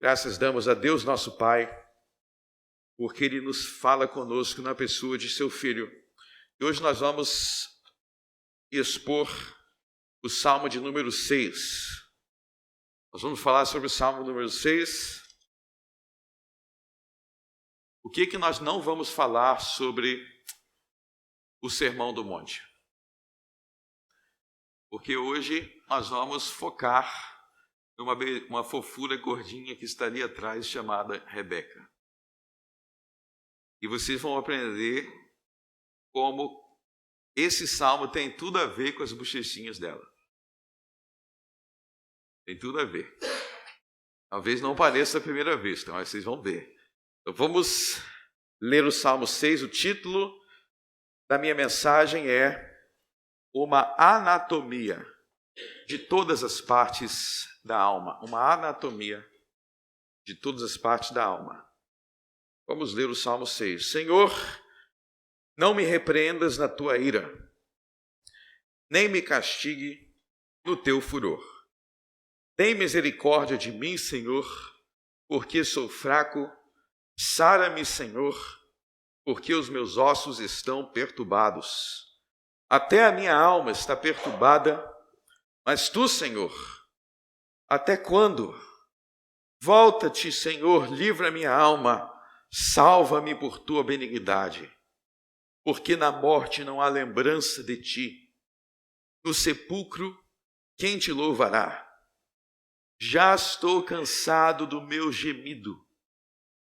Graças damos a Deus, nosso Pai, porque Ele nos fala conosco na pessoa de seu Filho. E hoje nós vamos expor o Salmo de número 6. Nós vamos falar sobre o Salmo número 6. O que nós não vamos falar sobre o Sermão do Monte? Porque hoje nós vamos focar numa fofura gordinha que está ali atrás, chamada Rebeca. E vocês vão aprender como esse salmo tem tudo a ver com as bochechinhas dela. Tem tudo a ver. Talvez não pareça a primeira vez, então vocês vão ver. Então vamos ler o Salmo 6. O título da minha mensagem é Uma Anatomia de Todas as Partes da Alma. Uma anatomia de todas as partes da alma. Vamos ler o Salmo 6. Senhor, não me repreendas na tua ira, nem me castigue no teu furor. Tem misericórdia de mim, Senhor, porque sou fraco. Sara-me, Senhor, porque os meus ossos estão perturbados. Até a minha alma está perturbada, mas tu, Senhor, até quando? Volta-te, Senhor, livra minha alma, salva-me por tua benignidade. Porque na morte não há lembrança de ti. No sepulcro, quem te louvará? Já estou cansado do meu gemido.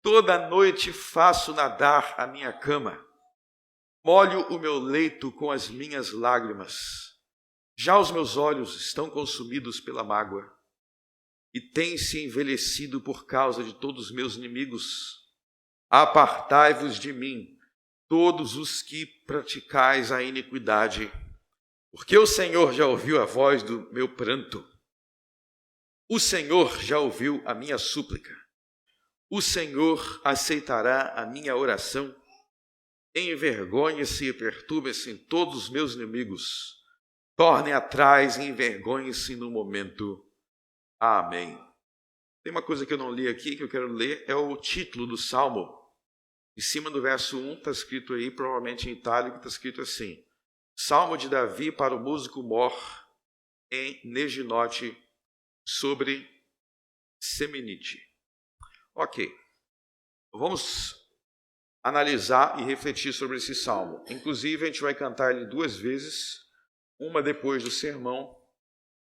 Toda noite faço nadar a minha cama. Molho o meu leito com as minhas lágrimas. Já os meus olhos estão consumidos pela mágoa. E têm-se envelhecido por causa de todos os meus inimigos. Apartai-vos de mim, todos os que praticais a iniquidade, porque o Senhor já ouviu a voz do meu pranto. O Senhor já ouviu a minha súplica. O Senhor aceitará a minha oração. Envergonhe-se e perturbe-se todos os meus inimigos. Tornem atrás e envergonhe-se no momento. Amém. Tem uma coisa que eu não li aqui, que eu quero ler, é o título do Salmo. Em cima do verso 1 está escrito aí, provavelmente em itálico, está escrito assim: Salmo de Davi para o músico mor em Neginote sobre Seminite. Ok, vamos analisar e refletir sobre esse salmo. Inclusive, a gente vai cantar ele 2 vezes, uma depois do sermão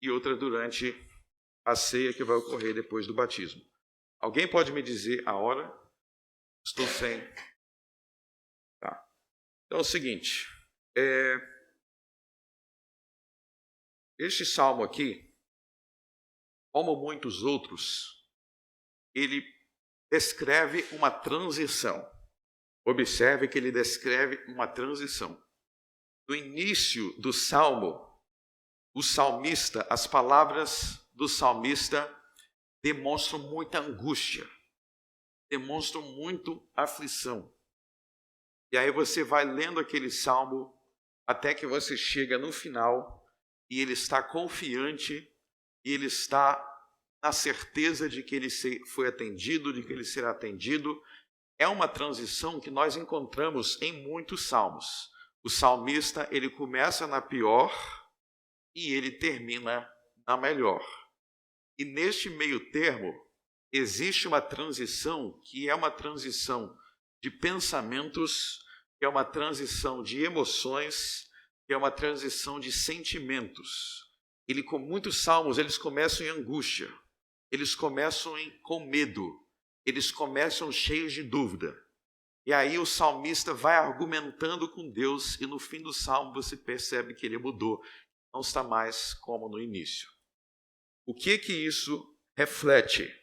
e outra durante a ceia que vai ocorrer depois do batismo. Alguém pode me dizer a hora? Estou sem. Tá. Então é o seguinte, este salmo aqui, como muitos outros, ele descreve uma transição. Observe que ele descreve uma transição. No início do salmo, o salmista, as palavras do salmista demonstram muita angústia, demonstram muito aflição. E aí você vai lendo aquele salmo até que você chega no final e ele está confiante e ele está na certeza de que ele foi atendido, de que ele será atendido. É uma transição que nós encontramos em muitos salmos. O salmista, ele começa na pior e ele termina na melhor. E neste meio termo, existe uma transição que é uma transição de pensamentos, que é uma transição de emoções, que é uma transição de sentimentos. Com muitos salmos, eles começam em angústia, eles começam com medo, eles começam cheios de dúvida. E aí o salmista vai argumentando com Deus e no fim do salmo você percebe que ele mudou, não está mais como no início. O que isso reflete?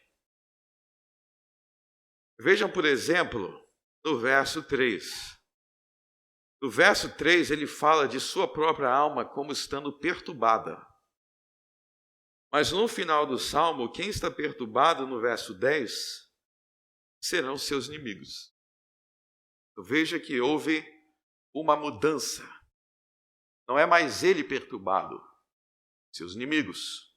Vejam, por exemplo, no verso 3. No verso 3, ele fala de sua própria alma como estando perturbada. Mas no final do salmo, quem está perturbado, no verso 10, serão seus inimigos. Então, veja que houve uma mudança. Não é mais ele perturbado, seus inimigos.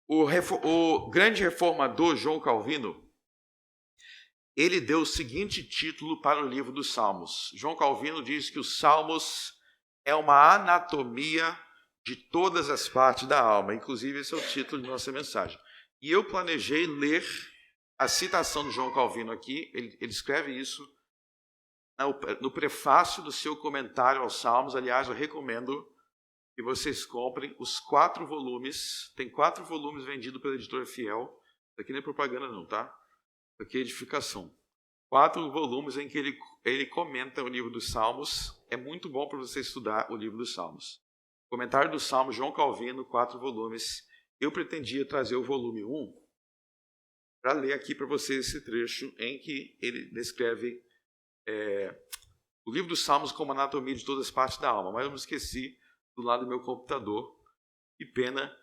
O grande reformador João Calvino, ele deu o seguinte título para o livro dos Salmos. João Calvino diz que os Salmos é uma anatomia de todas as partes da alma. Inclusive, esse é o título de nossa mensagem. E eu planejei ler a citação de João Calvino aqui. Ele escreve isso no prefácio do seu comentário aos Salmos. Aliás, eu recomendo que vocês comprem os 4 volumes. Tem 4 volumes vendidos pela editora Fiel. Isso aqui não é propaganda não, tá? Isso aqui é edificação. 4 volumes em que ele comenta o livro dos Salmos. É muito bom para você estudar o livro dos Salmos. Comentário do Salmo, João Calvino, 4 volumes. Eu pretendia trazer o volume 1 para ler aqui para vocês esse trecho em que ele descreve o livro dos Salmos como anatomia de todas as partes da alma. Mas eu me esqueci do lado do meu computador. E pena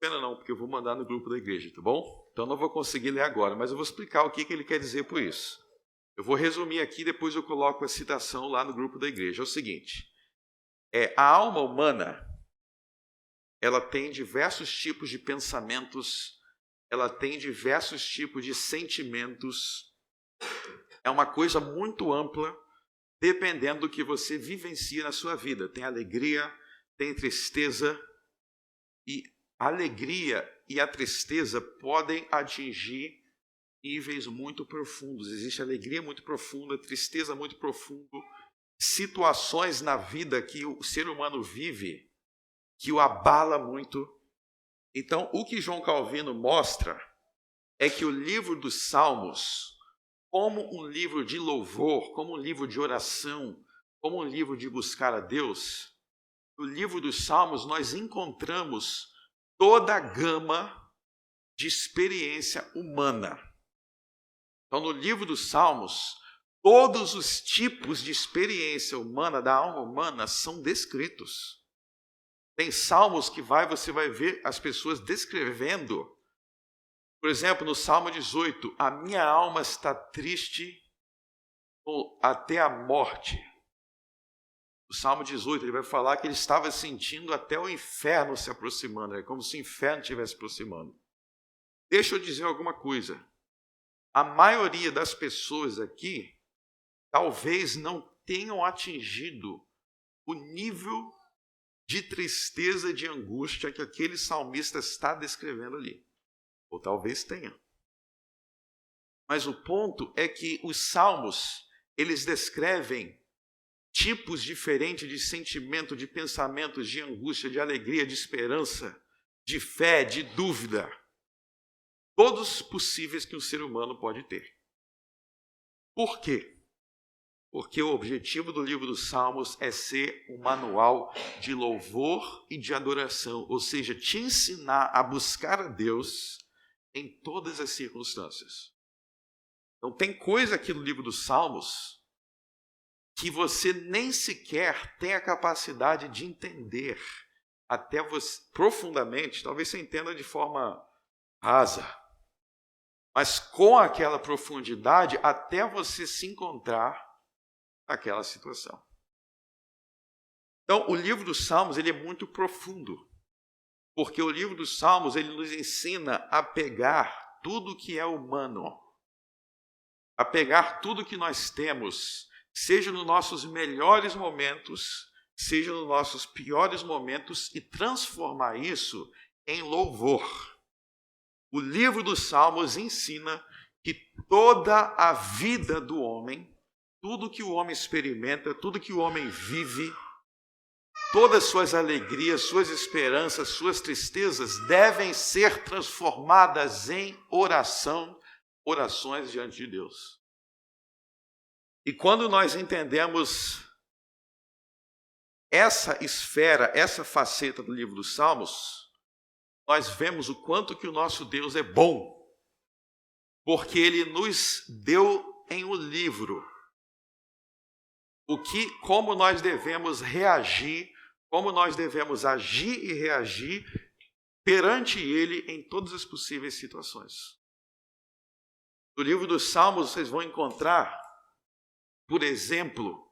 não, porque eu vou mandar no grupo da igreja, tá bom? Então não vou conseguir ler agora, mas eu vou explicar o que ele quer dizer por isso. Eu vou resumir aqui, depois eu coloco a citação lá no grupo da igreja. É o seguinte, a alma humana, ela tem diversos tipos de pensamentos, ela tem diversos tipos de sentimentos. É uma coisa muito ampla, dependendo do que você vivencia na sua vida. Tem alegria, tem tristeza, e a alegria e a tristeza podem atingir níveis muito profundos. Existe alegria muito profunda, tristeza muito profunda, situações na vida que o ser humano vive que o abala muito. Então, o que João Calvino mostra é que o livro dos Salmos, como um livro de louvor, como um livro de oração, como um livro de buscar a Deus, no livro dos Salmos nós encontramos toda a gama de experiência humana. Então, no livro dos Salmos, todos os tipos de experiência humana, da alma humana, são descritos. Tem salmos que você vai ver as pessoas descrevendo. Por exemplo, no Salmo 18, a minha alma está triste até a morte. No Salmo 18, ele vai falar que ele estava sentindo até o inferno se aproximando. É como se o inferno estivesse aproximando. Deixa eu dizer alguma coisa. A maioria das pessoas aqui talvez não tenham atingido o nível de tristeza, de angústia que aquele salmista está descrevendo ali. Ou talvez tenha. Mas o ponto é que os salmos, eles descrevem tipos diferentes de sentimento, de pensamentos, de angústia, de alegria, de esperança, de fé, de dúvida. Todos possíveis que um ser humano pode ter. Por quê? Porque o objetivo do livro dos Salmos é ser um manual de louvor e de adoração, ou seja, te ensinar a buscar a Deus em todas as circunstâncias. Então, tem coisa aqui no livro dos Salmos que você nem sequer tem a capacidade de entender até você, profundamente, talvez você entenda de forma rasa, mas com aquela profundidade até você se encontrar naquela situação. Então, o livro dos Salmos ele é muito profundo, porque o livro dos Salmos ele nos ensina a pegar tudo que é humano, a pegar tudo que nós temos, seja nos nossos melhores momentos, seja nos nossos piores momentos, e transformar isso em louvor. O livro dos Salmos ensina que toda a vida do homem, tudo que o homem experimenta, tudo que o homem vive, todas as suas alegrias, suas esperanças, suas tristezas devem ser transformadas em orações diante de Deus. E quando nós entendemos essa esfera, essa faceta do livro dos Salmos, nós vemos o quanto que o nosso Deus é bom, porque Ele nos deu em um livro como nós devemos reagir, como nós devemos agir e reagir perante Ele em todas as possíveis situações. No livro dos Salmos vocês vão encontrar, por exemplo,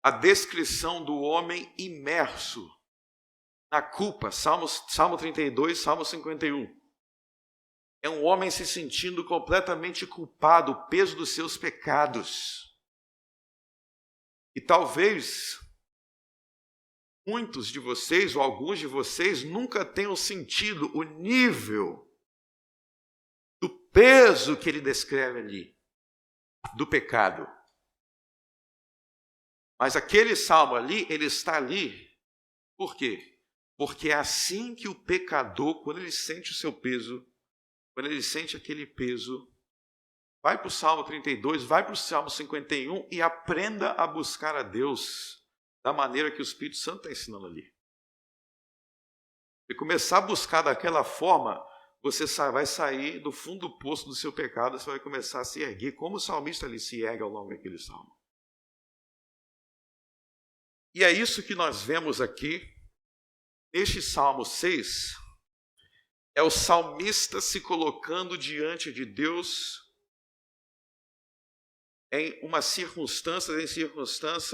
a descrição do homem imerso na culpa. Salmo 32, Salmo 51. É um homem se sentindo completamente culpado, o peso dos seus pecados. E talvez muitos de vocês, ou alguns de vocês, nunca tenham sentido o nível do peso que ele descreve ali, do pecado. Mas aquele salmo ali, ele está ali, por quê? Porque é assim que o pecador, quando ele sente o seu peso, quando ele sente aquele peso, vai para o Salmo 32, vai para o Salmo 51 e aprenda a buscar a Deus da maneira que o Espírito Santo está ensinando ali. E começar a buscar daquela forma, você vai sair do fundo do poço do seu pecado, você vai começar a se erguer, como o salmista ali se ergue ao longo daquele salmo. E é isso que nós vemos aqui, neste Salmo 6, é o salmista se colocando diante de Deus em uma circunstância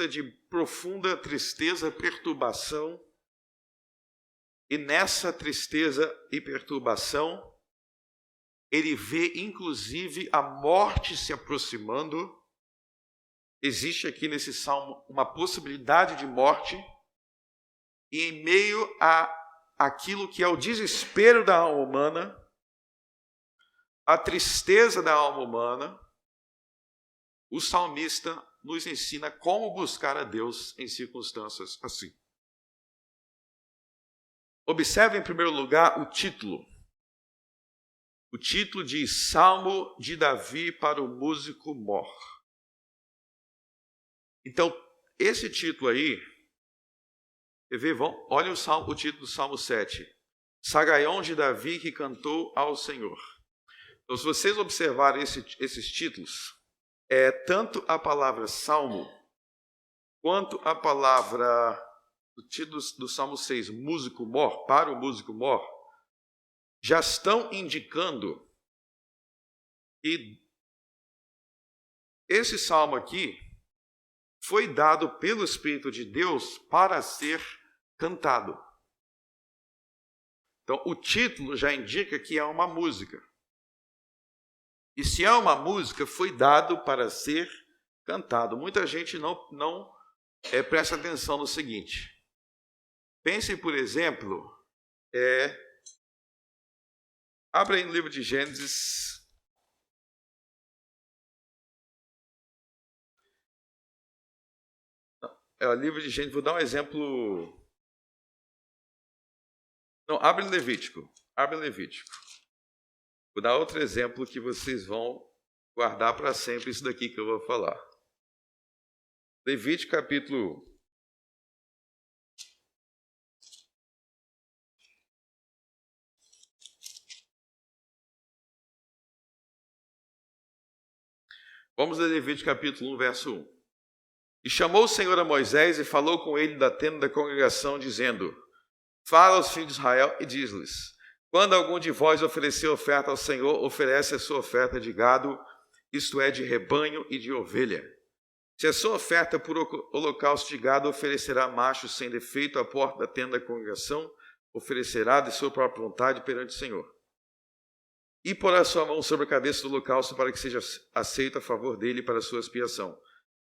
de profunda tristeza, perturbação. E nessa tristeza e perturbação, ele vê inclusive a morte se aproximando. Existe aqui nesse salmo uma possibilidade de morte, e em meio a aquilo que é o desespero da alma humana, a tristeza da alma humana, o salmista nos ensina como buscar a Deus em circunstâncias assim. Observe em primeiro lugar o título. O título diz Salmo de Davi para o músico mor. Então, esse título aí, olha o título do Salmo 7. Sagaion de Davi que cantou ao Senhor. Então, se vocês observarem esses títulos, tanto a palavra salmo, quanto a palavra, o título do Salmo 6, músico mor, para o músico mor, já estão indicando que esse salmo aqui foi dado pelo Espírito de Deus para ser cantado. Então, o título já indica que é uma música. E se é uma música, foi dado para ser cantado. Muita gente não presta atenção no seguinte. Pense, por exemplo, abra aí no livro de Gênesis. O livro de Gênesis, vou dar um exemplo. Não, abre em Levítico. Vou dar outro exemplo que vocês vão guardar para sempre isso daqui que eu vou falar. Levítico capítulo 1. Vamos ler Levítico capítulo 1, verso 1. E chamou o Senhor a Moisés e falou com ele da tenda da congregação, dizendo: Fala aos filhos de Israel e diz-lhes: Quando algum de vós oferecer oferta ao Senhor, oferece a sua oferta de gado, isto é, de rebanho e de ovelha. Se a sua oferta por holocausto de gado, oferecerá macho sem defeito à porta da tenda da congregação, oferecerá de sua própria vontade perante o Senhor. E porá sua mão sobre a cabeça do holocausto para que seja aceito a favor dele para a sua expiação.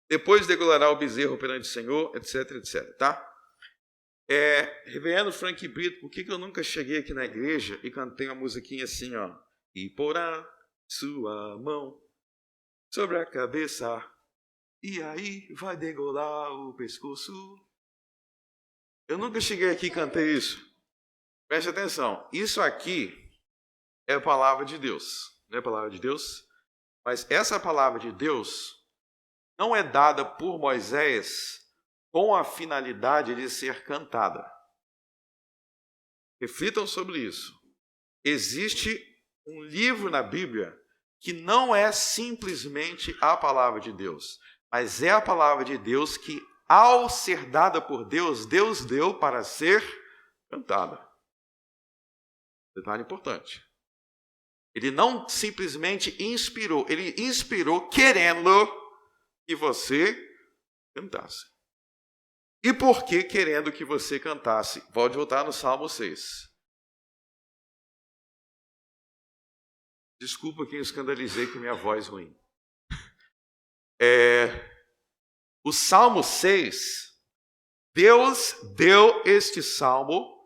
Depois degolará o bezerro perante o Senhor, etc, etc, tá? Reverendo Frank Brito, por que eu nunca cheguei aqui na igreja e cantei uma musiquinha assim, ó? E porá sua mão sobre a cabeça, e aí vai degolar o pescoço. Eu nunca cheguei aqui e cantei isso. Preste atenção, isso aqui é a palavra de Deus. Não é a palavra de Deus? Mas essa palavra de Deus não é dada por Moisés com a finalidade de ser cantada. Reflitam sobre isso. Existe um livro na Bíblia que não é simplesmente a palavra de Deus, mas é a palavra de Deus que, ao ser dada por Deus, Deus deu para ser cantada. Detalhe importante. Ele não simplesmente inspirou, ele inspirou querendo que você cantasse. E por que querendo que você cantasse? Pode voltar no Salmo 6. Desculpa quem eu escandalizei com minha voz ruim. O Salmo 6, Deus deu este salmo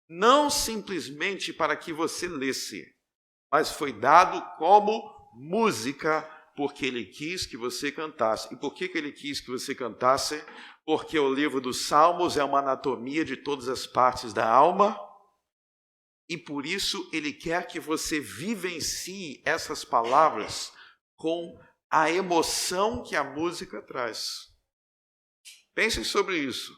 não simplesmente para que você lesse, mas foi dado como música, porque Ele quis que você cantasse. E por que Ele quis que você cantasse? Porque o livro dos Salmos é uma anatomia de todas as partes da alma, e por isso Ele quer que você vivencie essas palavras com a emoção que a música traz. Pensem sobre isso.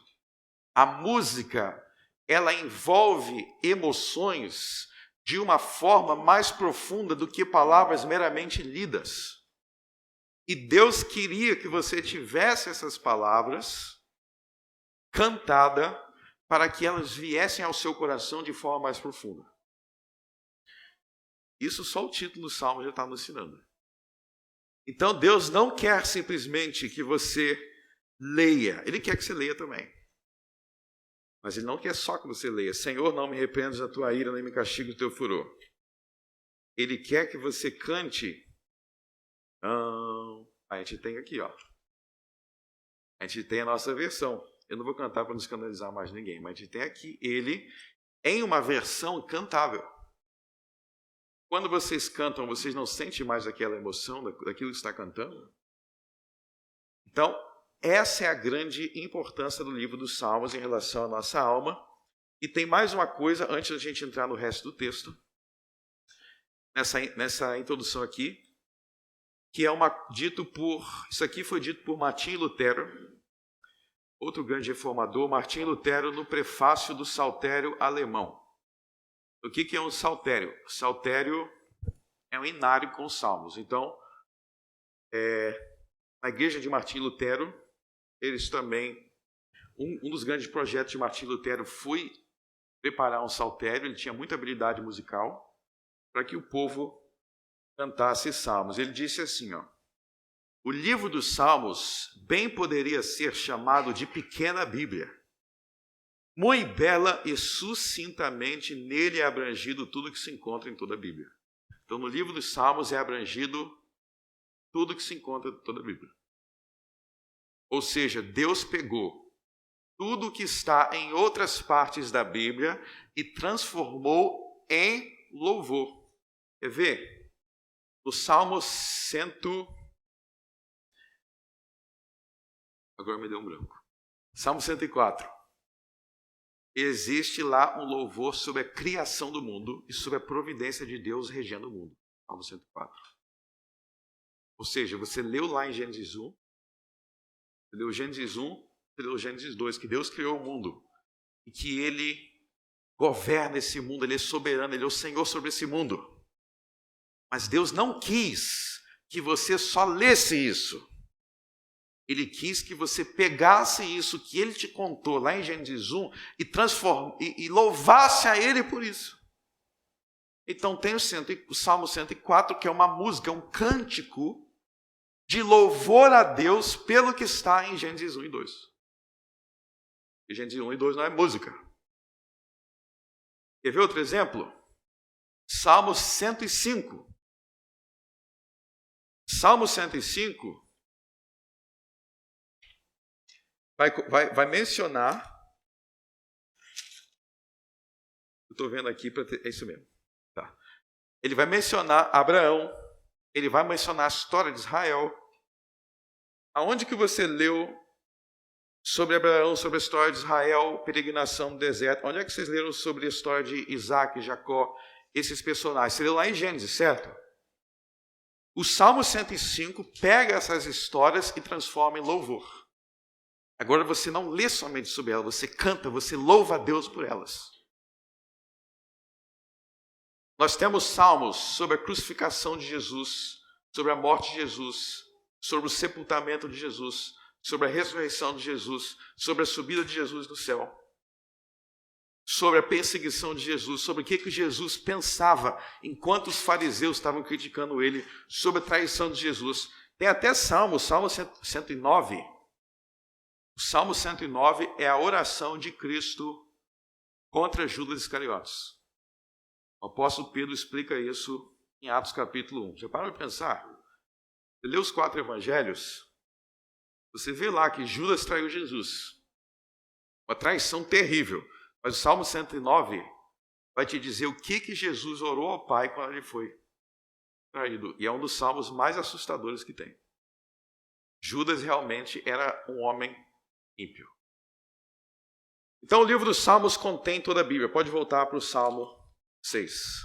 A música, ela envolve emoções de uma forma mais profunda do que palavras meramente lidas. E Deus queria que você tivesse essas palavras cantadas para que elas viessem ao seu coração de forma mais profunda. Isso só o título do Salmo já está nos ensinando. Então Deus não quer simplesmente que você leia, Ele quer que você leia também. Mas Ele não quer só que você leia. Senhor, não me repreendas da tua ira, nem me castigue o teu furor. Ele quer que você cante. A gente tem aqui, ó. A gente tem a nossa versão. Eu não vou cantar para não escandalizar mais ninguém, mas a gente tem aqui ele em uma versão cantável. Quando vocês cantam, vocês não sentem mais aquela emoção daquilo que está cantando? Então, essa é a grande importância do livro dos Salmos em relação à nossa alma. E tem mais uma coisa, antes da gente entrar no resto do texto, nessa introdução aqui, que é isso aqui foi dito por Martinho Lutero, outro grande reformador, Martinho Lutero, no prefácio do Saltério alemão. O que é um saltério? Saltério é um inário com salmos. Então, na igreja de Martinho Lutero, eles também, um dos grandes projetos de Martinho Lutero foi preparar um saltério. Ele tinha muita habilidade musical para que o povo cantasse salmos. Ele disse assim, ó: o livro dos Salmos bem poderia ser chamado de pequena Bíblia. Muito bela e sucintamente nele é abrangido tudo que se encontra em toda a Bíblia. Então, no livro dos Salmos é abrangido tudo que se encontra em toda a Bíblia. Ou seja, Deus pegou tudo que está em outras partes da Bíblia e transformou em louvor. Quer ver? No Salmo 100... Agora me deu um branco. Salmo 104. Existe lá um louvor sobre a criação do mundo e sobre a providência de Deus regendo o mundo. Salmo 104. Ou seja, você leu lá em Gênesis 1, você leu Gênesis 1, você leu Gênesis 2, que Deus criou o mundo e que Ele governa esse mundo, Ele é soberano, Ele é o Senhor sobre esse mundo. Mas Deus não quis que você só lesse isso. Ele quis que você pegasse isso que Ele te contou lá em Gênesis 1 e louvasse a Ele por isso. Então tem o Salmo 104, que é uma música, um cântico de louvor a Deus pelo que está em Gênesis 1 e 2. E Gênesis 1 e 2 não é música. Quer ver outro exemplo? Salmo 105. Salmo 105 vai mencionar, eu estou vendo aqui, é isso mesmo. Tá. Ele vai mencionar Abraão, ele vai mencionar a história de Israel. Aonde que você leu sobre Abraão, sobre a história de Israel, peregrinação no deserto? Onde é que vocês leram sobre a história de Isaac, Jacó, esses personagens? Você leu lá em Gênesis, certo? O Salmo 105 pega essas histórias e transforma em louvor. Agora você não lê somente sobre elas, você canta, você louva a Deus por elas. Nós temos salmos sobre a crucificação de Jesus, sobre a morte de Jesus, sobre o sepultamento de Jesus, sobre a ressurreição de Jesus, sobre a subida de Jesus no céu, sobre a perseguição de Jesus, sobre o que Jesus pensava enquanto os fariseus estavam criticando ele, sobre a traição de Jesus. Tem até Salmo 109, O Salmo 109 é a oração de Cristo contra Judas Iscariotes. O apóstolo Pedro explica isso em Atos capítulo 1. Você para para pensar? Você lê os 4 evangelhos, você vê lá que Judas traiu Jesus. Uma traição terrível. Mas o Salmo 109 vai te dizer o que Jesus orou ao Pai quando ele foi traído. E é um dos salmos mais assustadores que tem. Judas realmente era um homem ímpio. Então o livro dos Salmos contém toda a Bíblia. Pode voltar para o Salmo 6.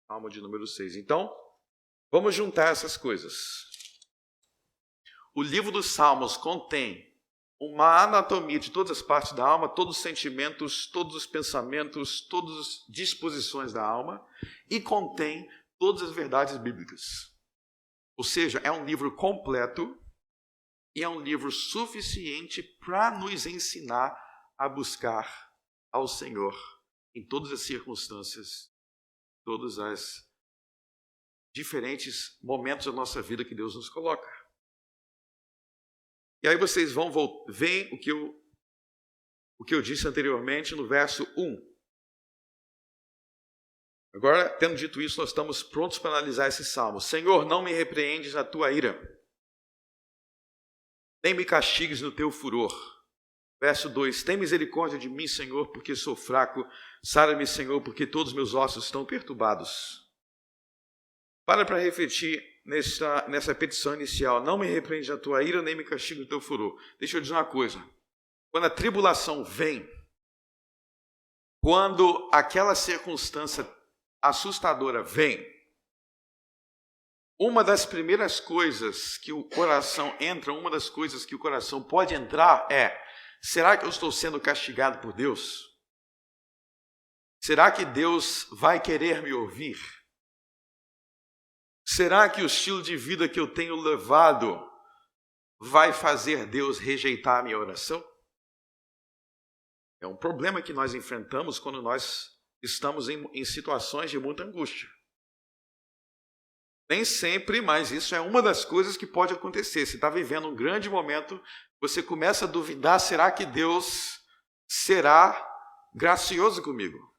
Salmo de número 6. Então, vamos juntar essas coisas. O livro dos Salmos contém uma anatomia de todas as partes da alma, todos os sentimentos, todos os pensamentos, todas as disposições da alma, e contém todas as verdades bíblicas. Ou seja, é um livro completo e é um livro suficiente para nos ensinar a buscar ao Senhor em todas as circunstâncias, todos os diferentes momentos da nossa vida que Deus nos coloca. E aí vocês vão ver o que eu disse anteriormente no verso 1. Agora, tendo dito isso, nós estamos prontos para analisar esse salmo. Senhor, não me repreendes na tua ira, nem me castigues no teu furor. Verso 2, tem misericórdia de mim, Senhor, porque sou fraco. Sara-me, Senhor, porque todos os meus ossos estão perturbados. Para refletir nessa petição inicial. Não me repreende na tua ira, nem me castigue no teu furor. Deixa eu dizer uma coisa. Quando a tribulação vem, quando aquela circunstância assustadora vem, uma das primeiras coisas que o coração entra, uma das coisas que o coração pode entrar é: será que eu estou sendo castigado por Deus? Será que Deus vai querer me ouvir? Será que o estilo de vida que eu tenho levado vai fazer Deus rejeitar a minha oração? É um problema que nós enfrentamos quando nós estamos em situações de muita angústia. Nem sempre, mas isso é uma das coisas que pode acontecer. Você está vivendo um grande momento, você começa a duvidar: será que Deus será gracioso comigo?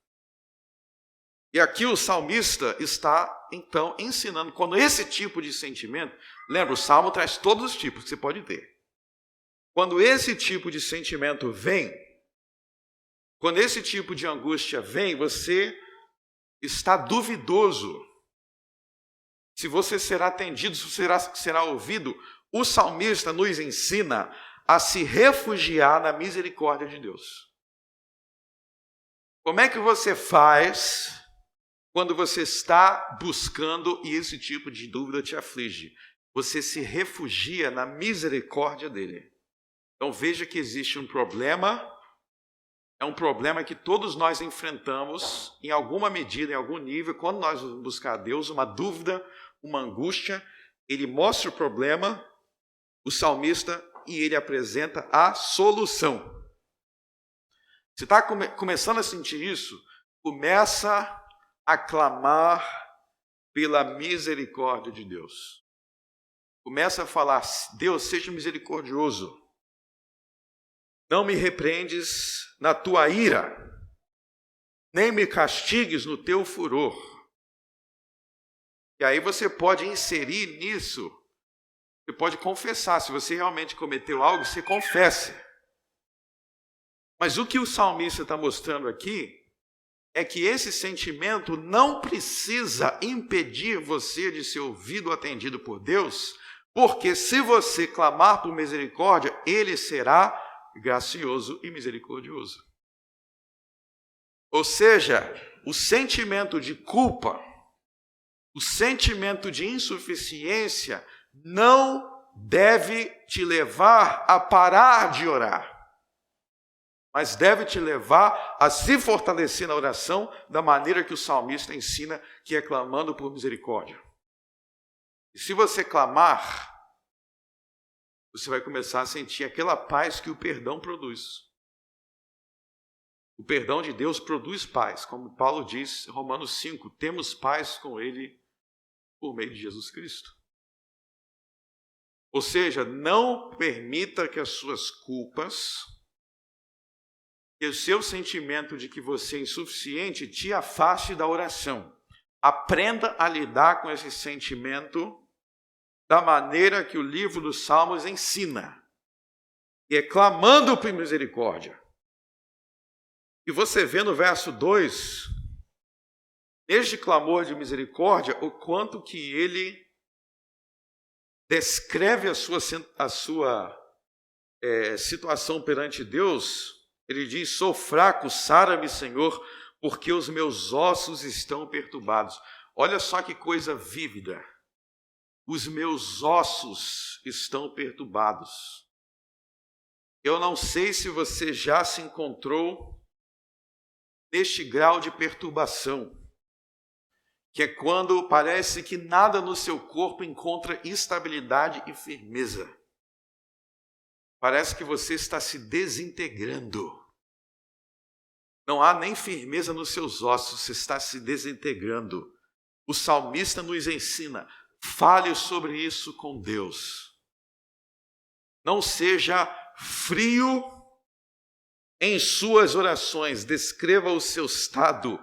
E aqui o salmista está, então, ensinando, quando esse tipo de sentimento, lembra, o salmo traz todos os tipos que você pode ter. Quando esse tipo de sentimento vem, quando esse tipo de angústia vem, você está duvidoso se você será atendido, se será ouvido. O salmista nos ensina a se refugiar na misericórdia de Deus. Como é que você faz quando você está buscando e esse tipo de dúvida te aflige? Você se refugia na misericórdia dele. Então veja que existe um problema, é um problema que todos nós enfrentamos em alguma medida, em algum nível, quando nós vamos buscar a Deus, uma dúvida, uma angústia. Ele mostra o problema, o salmista, e ele apresenta a solução. Você está começando a sentir isso? Começa a clamar pela misericórdia de Deus. Começa a falar: Deus, seja misericordioso. Não me repreendes na tua ira, nem me castigues no teu furor. E aí você pode inserir nisso, você pode confessar. Se você realmente cometeu algo, você confesse. Mas o que o salmista está mostrando aqui é que esse sentimento não precisa impedir você de ser ouvido ou atendido por Deus, porque se você clamar por misericórdia, Ele será gracioso e misericordioso. Ou seja, o sentimento de culpa, o sentimento de insuficiência não deve te levar a parar de orar, mas deve te levar a se fortalecer na oração da maneira que o salmista ensina, que é clamando por misericórdia. E se você clamar, você vai começar a sentir aquela paz que o perdão produz. O perdão de Deus produz paz, como Paulo diz em Romanos 5, temos paz com Ele por meio de Jesus Cristo. Ou seja, não permita que as suas culpas, que o seu sentimento de que você é insuficiente te afaste da oração. Aprenda a lidar com esse sentimento da maneira que o livro dos Salmos ensina, e é clamando por misericórdia. E você vê no verso 2, neste clamor de misericórdia, o quanto que ele descreve a sua situação perante Deus. Ele diz: sou fraco, sara-me, Senhor, porque os meus ossos estão perturbados. Olha só que coisa vívida. Os meus ossos estão perturbados. Eu não sei se você já se encontrou neste grau de perturbação, que é quando parece que nada no seu corpo encontra estabilidade e firmeza. Parece que você está se desintegrando. Não há nem firmeza nos seus ossos, você está se desintegrando. O salmista nos ensina: fale sobre isso com Deus. Não seja frio em suas orações. Descreva o seu estado.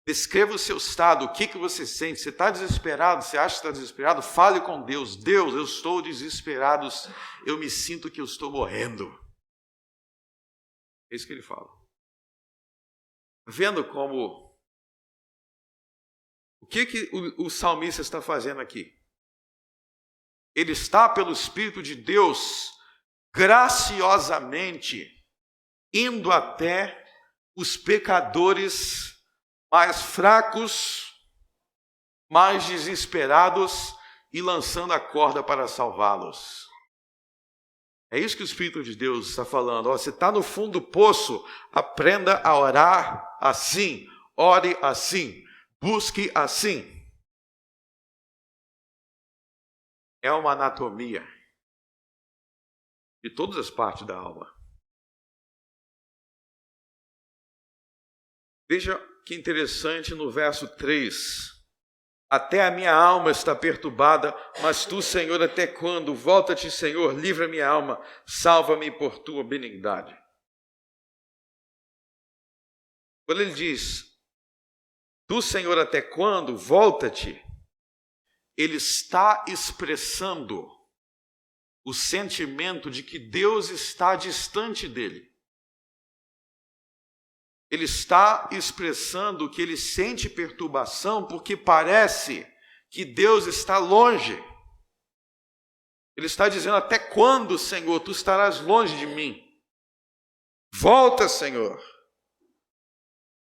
Descreva o seu estado. O que você sente? Você está desesperado? Você acha que está desesperado? Fale com Deus. Deus, eu estou desesperado. Eu me sinto que eu estou morrendo. É isso que ele fala. Vendo como... O que o salmista está fazendo aqui? Ele está, pelo Espírito de Deus, graciosamente indo até os pecadores mais fracos, mais desesperados, e lançando a corda para salvá-los. É isso que o Espírito de Deus está falando. Você está no fundo do poço, aprenda a orar assim, ore assim, busque assim. É uma anatomia de todas as partes da alma. Veja que interessante no verso 3. Até a minha alma está perturbada, mas tu, Senhor, até quando? Volta-te, Senhor, livra minha alma, salva-me por tua benignidade. Quando ele diz, tu, Senhor, até quando? Volta-te. Ele está expressando o sentimento de que Deus está distante dele. Ele está expressando que ele sente perturbação porque parece que Deus está longe. Ele está dizendo: até quando, Senhor, tu estarás longe de mim? Volta, Senhor.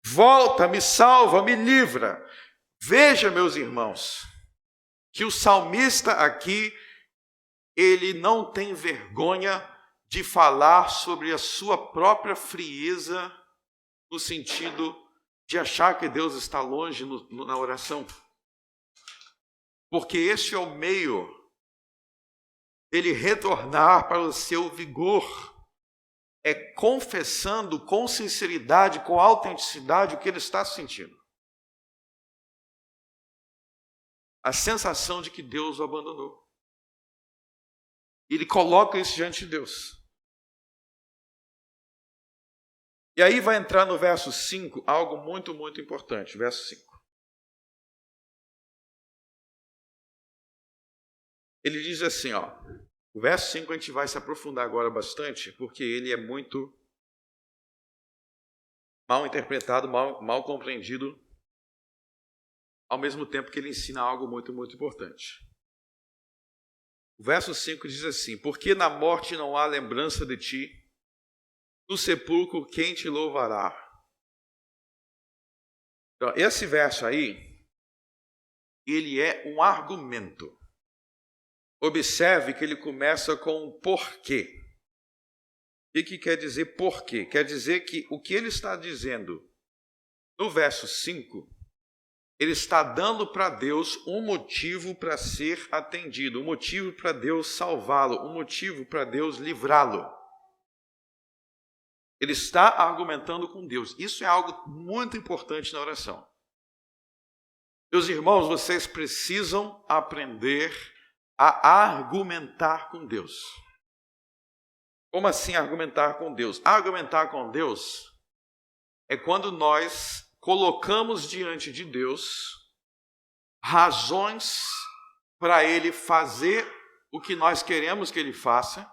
Volta, me salva, me livra. Veja, meus irmãos, que o salmista aqui, ele não tem vergonha de falar sobre a sua própria frieza, no sentido de achar que Deus está longe na oração. Porque este é o meio dele retornar para o seu vigor. É confessando com sinceridade, com autenticidade, o que ele está sentindo. A sensação de que Deus o abandonou. Ele coloca isso diante de Deus. E aí vai entrar no verso 5 algo muito, muito importante. Verso 5. Ele diz assim, o verso 5 a gente vai se aprofundar agora bastante, porque ele é muito mal interpretado, mal compreendido, ao mesmo tempo que ele ensina algo muito, muito importante. O verso 5 diz assim: porque na morte não há lembrança de ti, no sepulcro quem te louvará? Então, esse verso aí, ele é um argumento. Observe que ele começa com um porquê. O que quer dizer porquê? Quer dizer que o que ele está dizendo no verso 5, ele está dando para Deus um motivo para ser atendido, um motivo para Deus salvá-lo, um motivo para Deus livrá-lo. Ele está argumentando com Deus. Isso é algo muito importante na oração. Meus irmãos, vocês precisam aprender a argumentar com Deus. Como assim argumentar com Deus? Argumentar com Deus é quando nós colocamos diante de Deus razões para Ele fazer o que nós queremos que Ele faça.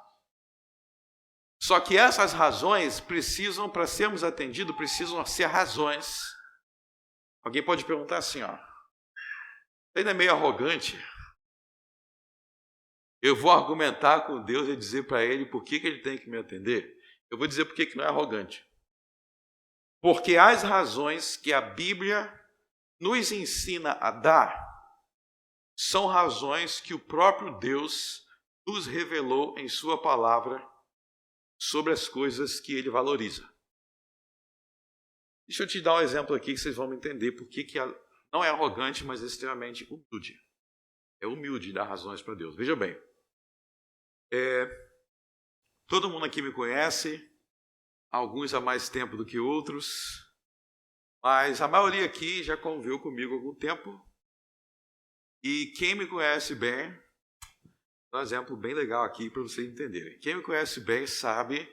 Só que essas razões precisam, para sermos atendidos, precisam ser razões. Alguém pode perguntar assim, ó, ele é meio arrogante. Eu vou argumentar com Deus e dizer para Ele por que Ele tem que me atender? Eu vou dizer por que não é arrogante. Porque as razões que a Bíblia nos ensina a dar são razões que o próprio Deus nos revelou em sua palavra sobre as coisas que Ele valoriza. Deixa eu te dar um exemplo aqui que vocês vão entender por que não é arrogante, mas é extremamente humilde. É humilde dar razões para Deus. Veja bem, todo mundo aqui me conhece, alguns há mais tempo do que outros, mas a maioria aqui já conviveu comigo há algum tempo. E quem me conhece bem, um exemplo bem legal aqui para vocês entenderem. Quem me conhece bem sabe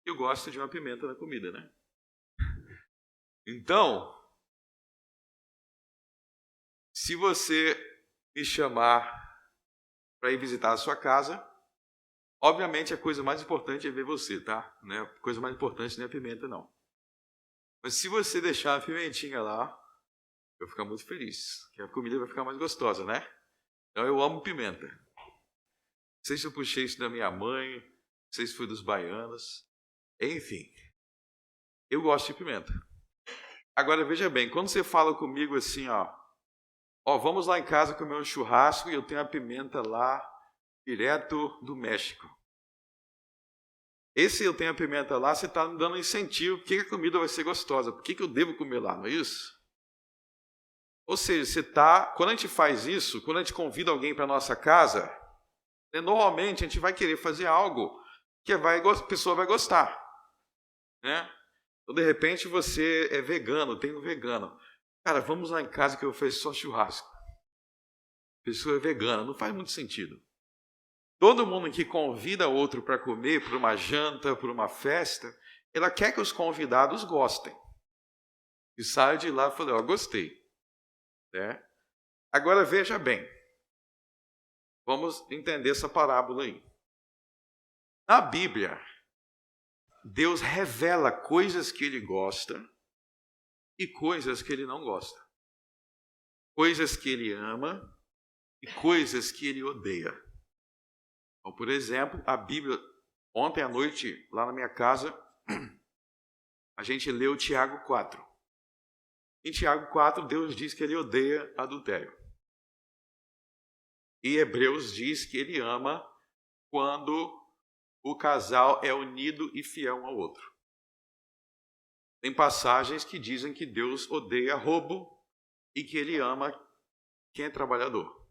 que eu gosto de uma pimenta na comida, né? Então, se você me chamar para ir visitar a sua casa, obviamente a coisa mais importante é ver você, tá? A coisa mais importante não é a pimenta, não. Mas se você deixar a pimentinha lá, eu vou ficar muito feliz, que a comida vai ficar mais gostosa, né? Então eu amo pimenta. Não sei se eu puxei isso da minha mãe, não sei se foi dos baianos, enfim, eu gosto de pimenta. Agora veja bem, quando você fala comigo assim, ó, vamos lá em casa comer um churrasco e eu tenho a pimenta lá, direto do México. Esse eu tenho a pimenta lá, você está me dando incentivo, porque a comida vai ser gostosa, por que eu devo comer lá, não é isso? Ou seja, quando a gente faz isso, quando a gente convida alguém para a nossa casa, normalmente a gente vai querer fazer algo que a pessoa vai gostar, né? Então, de repente, você é vegano, tem um vegano. Cara, vamos lá em casa que eu faço só churrasco. A pessoa é vegana, não faz muito sentido. Todo mundo que convida outro para comer, para uma janta, para uma festa, ela quer que os convidados gostem. E sai de lá e fala, gostei. Né? Agora, veja bem. Vamos entender essa parábola aí. Na Bíblia, Deus revela coisas que Ele gosta e coisas que Ele não gosta. Coisas que Ele ama e coisas que Ele odeia. Então, por exemplo, a Bíblia, ontem à noite, lá na minha casa, a gente leu Tiago 4. Em Tiago 4, Deus diz que Ele odeia adultério. E Hebreus diz que Ele ama quando o casal é unido e fiel um ao outro. Tem passagens que dizem que Deus odeia roubo e que Ele ama quem é trabalhador.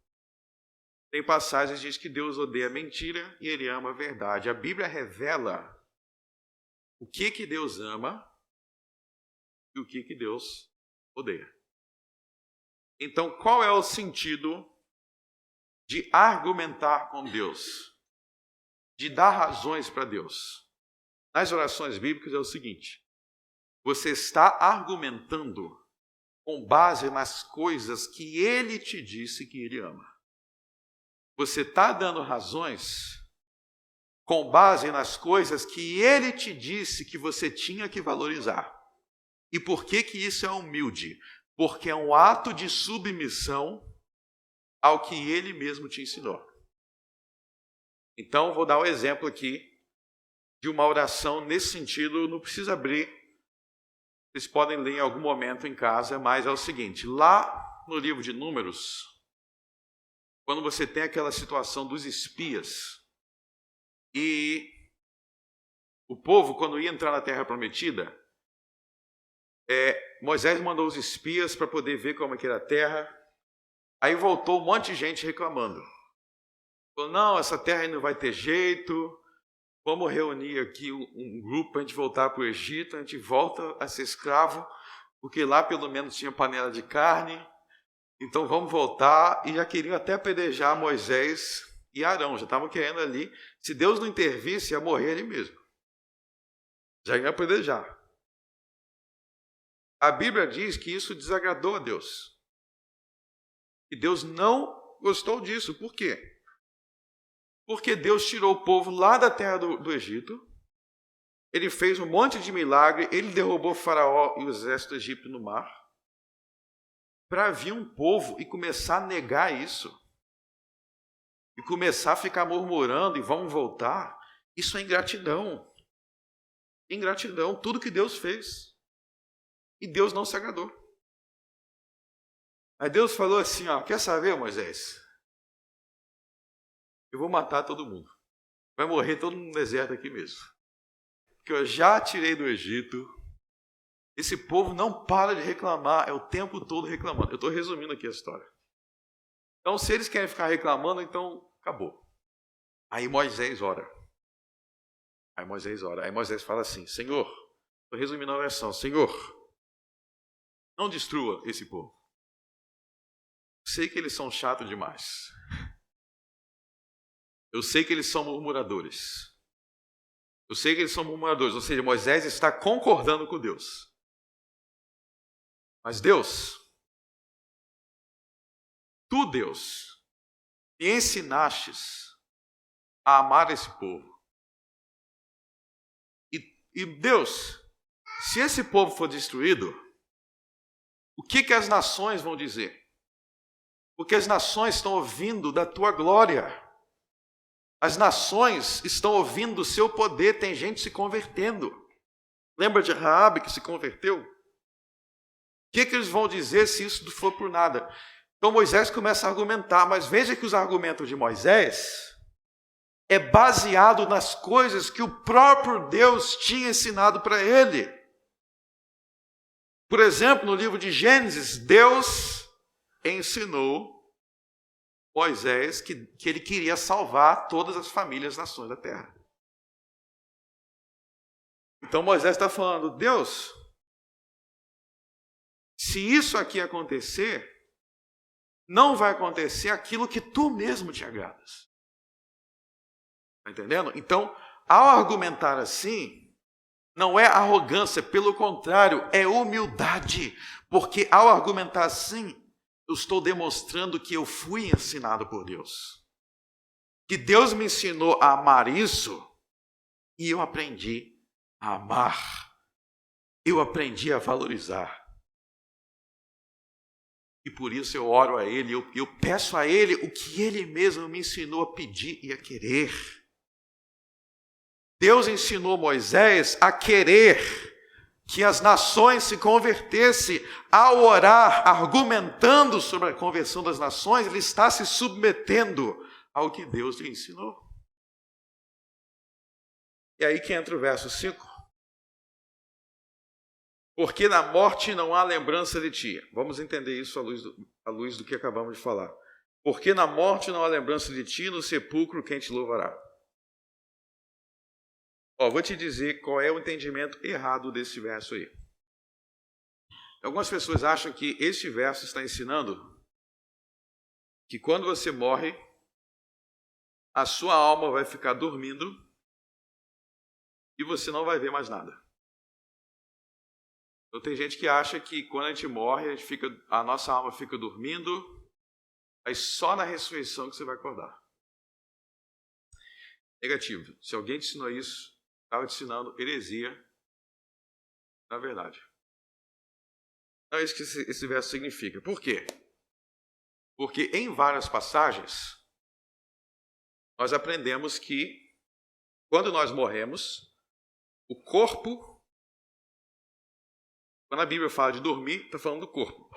Tem passagens que dizem que Deus odeia mentira e Ele ama a verdade. A Bíblia revela o que Deus ama e o que Deus odeia. Então, qual é o sentido de argumentar com Deus? De dar razões para Deus? Nas orações bíblicas é o seguinte: você está argumentando com base nas coisas que Ele te disse que Ele ama. Você está dando razões com base nas coisas que Ele te disse que você tinha que valorizar. E por que isso é humilde? Porque é um ato de submissão ao que Ele mesmo te ensinou. Então, vou dar um exemplo aqui de uma oração nesse sentido, não precisa abrir. Vocês podem ler em algum momento em casa, mas é o seguinte, lá no livro de Números, quando você tem aquela situação dos espias, e o povo, quando ia entrar na Terra Prometida, Moisés mandou os espias para poder ver como era a terra, aí voltou um monte de gente reclamando. Falou, não, essa terra aí não vai ter jeito, vamos reunir aqui um grupo para a gente voltar para o Egito, a gente volta a ser escravo, porque lá pelo menos tinha panela de carne, então vamos voltar, e já queriam até apedrejar Moisés e Arão. Já estavam querendo ali, se Deus não intervisse, ia morrer ali mesmo. Já ia apedrejar. A Bíblia diz que isso desagradou a Deus. E Deus não gostou disso. Por quê? Porque Deus tirou o povo lá da terra do Egito. Ele fez um monte de milagre. Ele derrubou Faraó e o exército egípcio no mar. Para vir um povo e começar a negar isso. E começar a ficar murmurando e vão voltar. Isso é ingratidão. Ingratidão. Tudo que Deus fez. E Deus não se agradou. Aí Deus falou assim, ó, quer saber, Moisés? Eu vou matar todo mundo. Vai morrer todo mundo no deserto aqui mesmo. Porque eu já tirei do Egito. Esse povo não para de reclamar, é o tempo todo reclamando. Eu estou resumindo aqui a história. Então, se eles querem ficar reclamando, então acabou. Aí Moisés ora. Aí Moisés fala assim, Senhor, estou resumindo a oração, Senhor, não destrua esse povo. Sei que eles são chatos demais. Eu sei que eles são murmuradores. Ou seja, Moisés está concordando com Deus. Mas Deus, tu, Deus, me ensinastes a amar esse povo. E Deus, se esse povo for destruído, o que as nações vão dizer? Porque as nações estão ouvindo da tua glória. As nações estão ouvindo do seu poder. Tem gente se convertendo. Lembra de Raabe que se converteu? O que eles vão dizer se isso for por nada? Então Moisés começa a argumentar. Mas veja que os argumentos de Moisés é baseado nas coisas que o próprio Deus tinha ensinado para ele. Por exemplo, no livro de Gênesis, Deus ensinou Moisés que ele queria salvar todas as famílias, nações da terra. Então Moisés está falando, Deus, se isso aqui acontecer, não vai acontecer aquilo que tu mesmo te agradas. Está entendendo? Então, ao argumentar assim, não é arrogância, pelo contrário, é humildade. Porque ao argumentar assim, eu estou demonstrando que eu fui ensinado por Deus. Que Deus me ensinou a amar isso e eu aprendi a amar. Eu aprendi a valorizar. E por isso eu oro a Ele, eu peço a Ele o que Ele mesmo me ensinou a pedir e a querer. Deus ensinou Moisés a querer que as nações se convertessem. Ao orar, argumentando sobre a conversão das nações, ele está se submetendo ao que Deus lhe ensinou. E aí que entra o verso 5. Porque na morte não há lembrança de ti. Vamos entender isso à luz do que acabamos de falar. Porque na morte não há lembrança de ti, no sepulcro quem te louvará. Vou te dizer qual é o entendimento errado desse verso aí. Algumas pessoas acham que este verso está ensinando que quando você morre, a sua alma vai ficar dormindo e você não vai ver mais nada. Então tem gente que acha que quando a gente morre, a nossa alma fica dormindo, aí só na ressurreição que você vai acordar. Negativo. Se alguém te ensinou isso, estava te ensinando heresia, na verdade. Não é isso que esse verso significa. Por quê? Porque em várias passagens, nós aprendemos que quando nós morremos, o corpo, quando a Bíblia fala de dormir, está falando do corpo.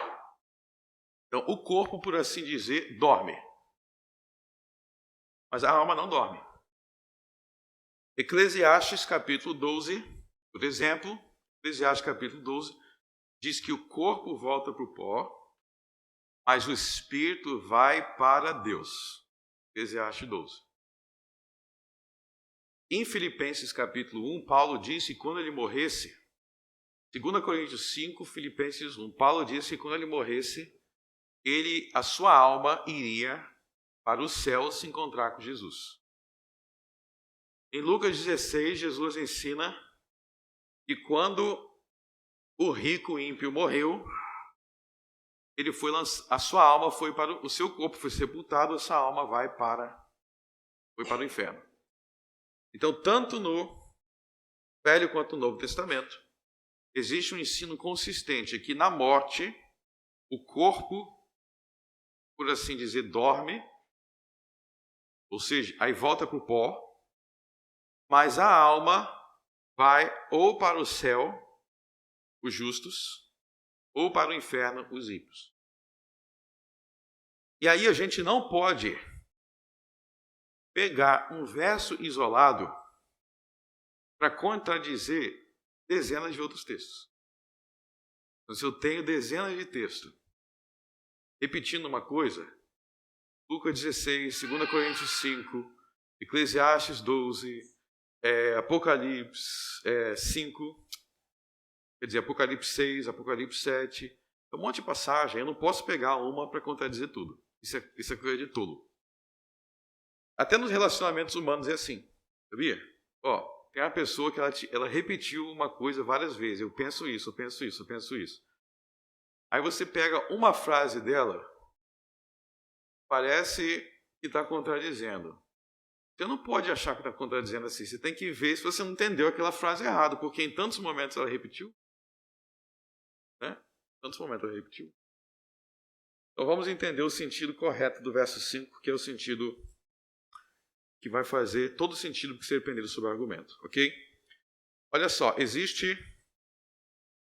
Então, o corpo, por assim dizer, dorme. Mas a alma não dorme. Eclesiastes capítulo 12, por exemplo, Eclesiastes capítulo 12, diz que o corpo volta para o pó, mas o espírito vai para Deus. Eclesiastes 12. Em Filipenses capítulo 1, Paulo disse que quando ele morresse, 2 Coríntios 5, Filipenses 1, Paulo disse que quando ele morresse, a sua alma iria para o céu se encontrar com Jesus. Em Lucas 16, Jesus ensina que quando o rico ímpio morreu, a sua alma foi para o seu corpo foi sepultado, a sua alma foi para o inferno. Então, tanto no Velho quanto no Novo Testamento, existe um ensino consistente que na morte o corpo, por assim dizer, dorme, ou seja, aí volta para o pó, mas a alma vai ou para o céu, os justos, ou para o inferno, os ímpios. E aí a gente não pode pegar um verso isolado para contradizer dezenas de outros textos. Então, se eu tenho dezenas de textos repetindo uma coisa, Lucas 16, 2 Coríntios 5, Eclesiastes 12, Apocalipse 5, quer dizer, Apocalipse 6, Apocalipse 7, um monte de passagem, eu não posso pegar uma para contradizer tudo. Isso é coisa de tolo. Até nos relacionamentos humanos é assim, sabia? Tem uma pessoa que ela repetiu uma coisa várias vezes, eu penso isso, eu penso isso, eu penso isso. Aí você pega uma frase dela, parece que está contradizendo. Você não pode achar que está contradizendo assim, você tem que ver se você não entendeu aquela frase errada, porque em tantos momentos ela repetiu. Né? Tantos momentos ela repetiu. Então vamos entender o sentido correto do verso 5, que é o sentido que vai fazer todo sentido que ser aprendido sobre o argumento, ok? Olha só, existe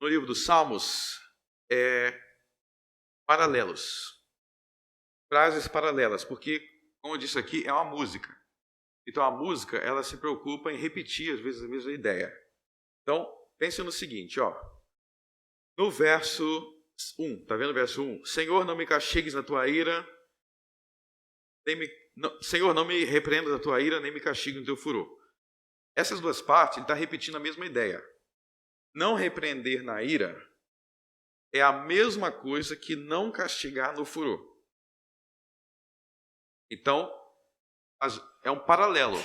no livro dos Salmos paralelos, frases paralelas, porque, como eu disse aqui, é uma música. Então a música, ela se preocupa em repetir às vezes a mesma ideia. Então, pense no seguinte, no verso 1, tá vendo o verso 1? Senhor, não me castigues na tua ira, Senhor, não me repreenda da tua ira, nem me castigue no teu furor. Essas duas partes, ele está repetindo a mesma ideia. Não repreender na ira é a mesma coisa que não castigar no furor. Então, é um paralelo.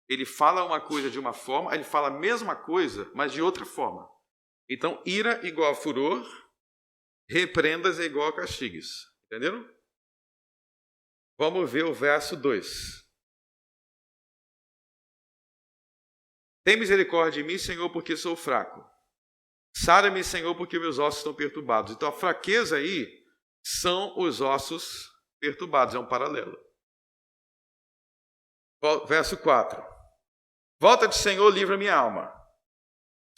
Ele fala uma coisa de uma forma, ele fala a mesma coisa, mas de outra forma. Então, ira igual a furor, repreendas é igual a castigues. Entenderam? Vamos ver o verso 2. Tem misericórdia de mim, Senhor, porque sou fraco. Sara-me, Senhor, porque meus ossos estão perturbados. Então, a fraqueza aí são os ossos perturbados. É um paralelo. Verso 4. Volta-te, Senhor, livra minha alma.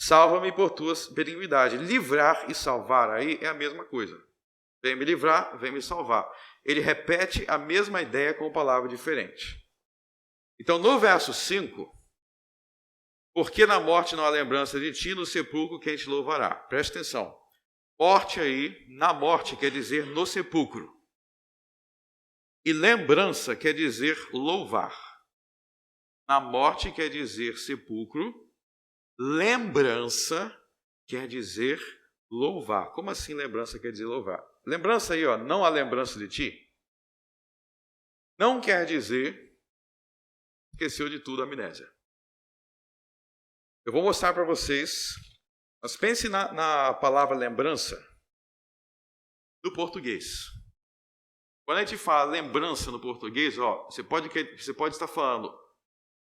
Salva-me por tua benignidade. Livrar e salvar aí é a mesma coisa. Vem me livrar, vem me salvar. Ele repete a mesma ideia com palavra diferente. Então, no verso 5, porque na morte não há lembrança de ti, no sepulcro quem te louvará. Preste atenção. Morte aí, na morte quer dizer no sepulcro. E lembrança quer dizer louvar. Na morte quer dizer sepulcro. Lembrança quer dizer louvar. Como assim lembrança quer dizer louvar? Lembrança aí, não há lembrança de ti. Não quer dizer esqueceu de tudo, amnésia. Eu vou mostrar para vocês, mas pense na palavra lembrança do português. Quando a gente fala lembrança no português, você pode estar falando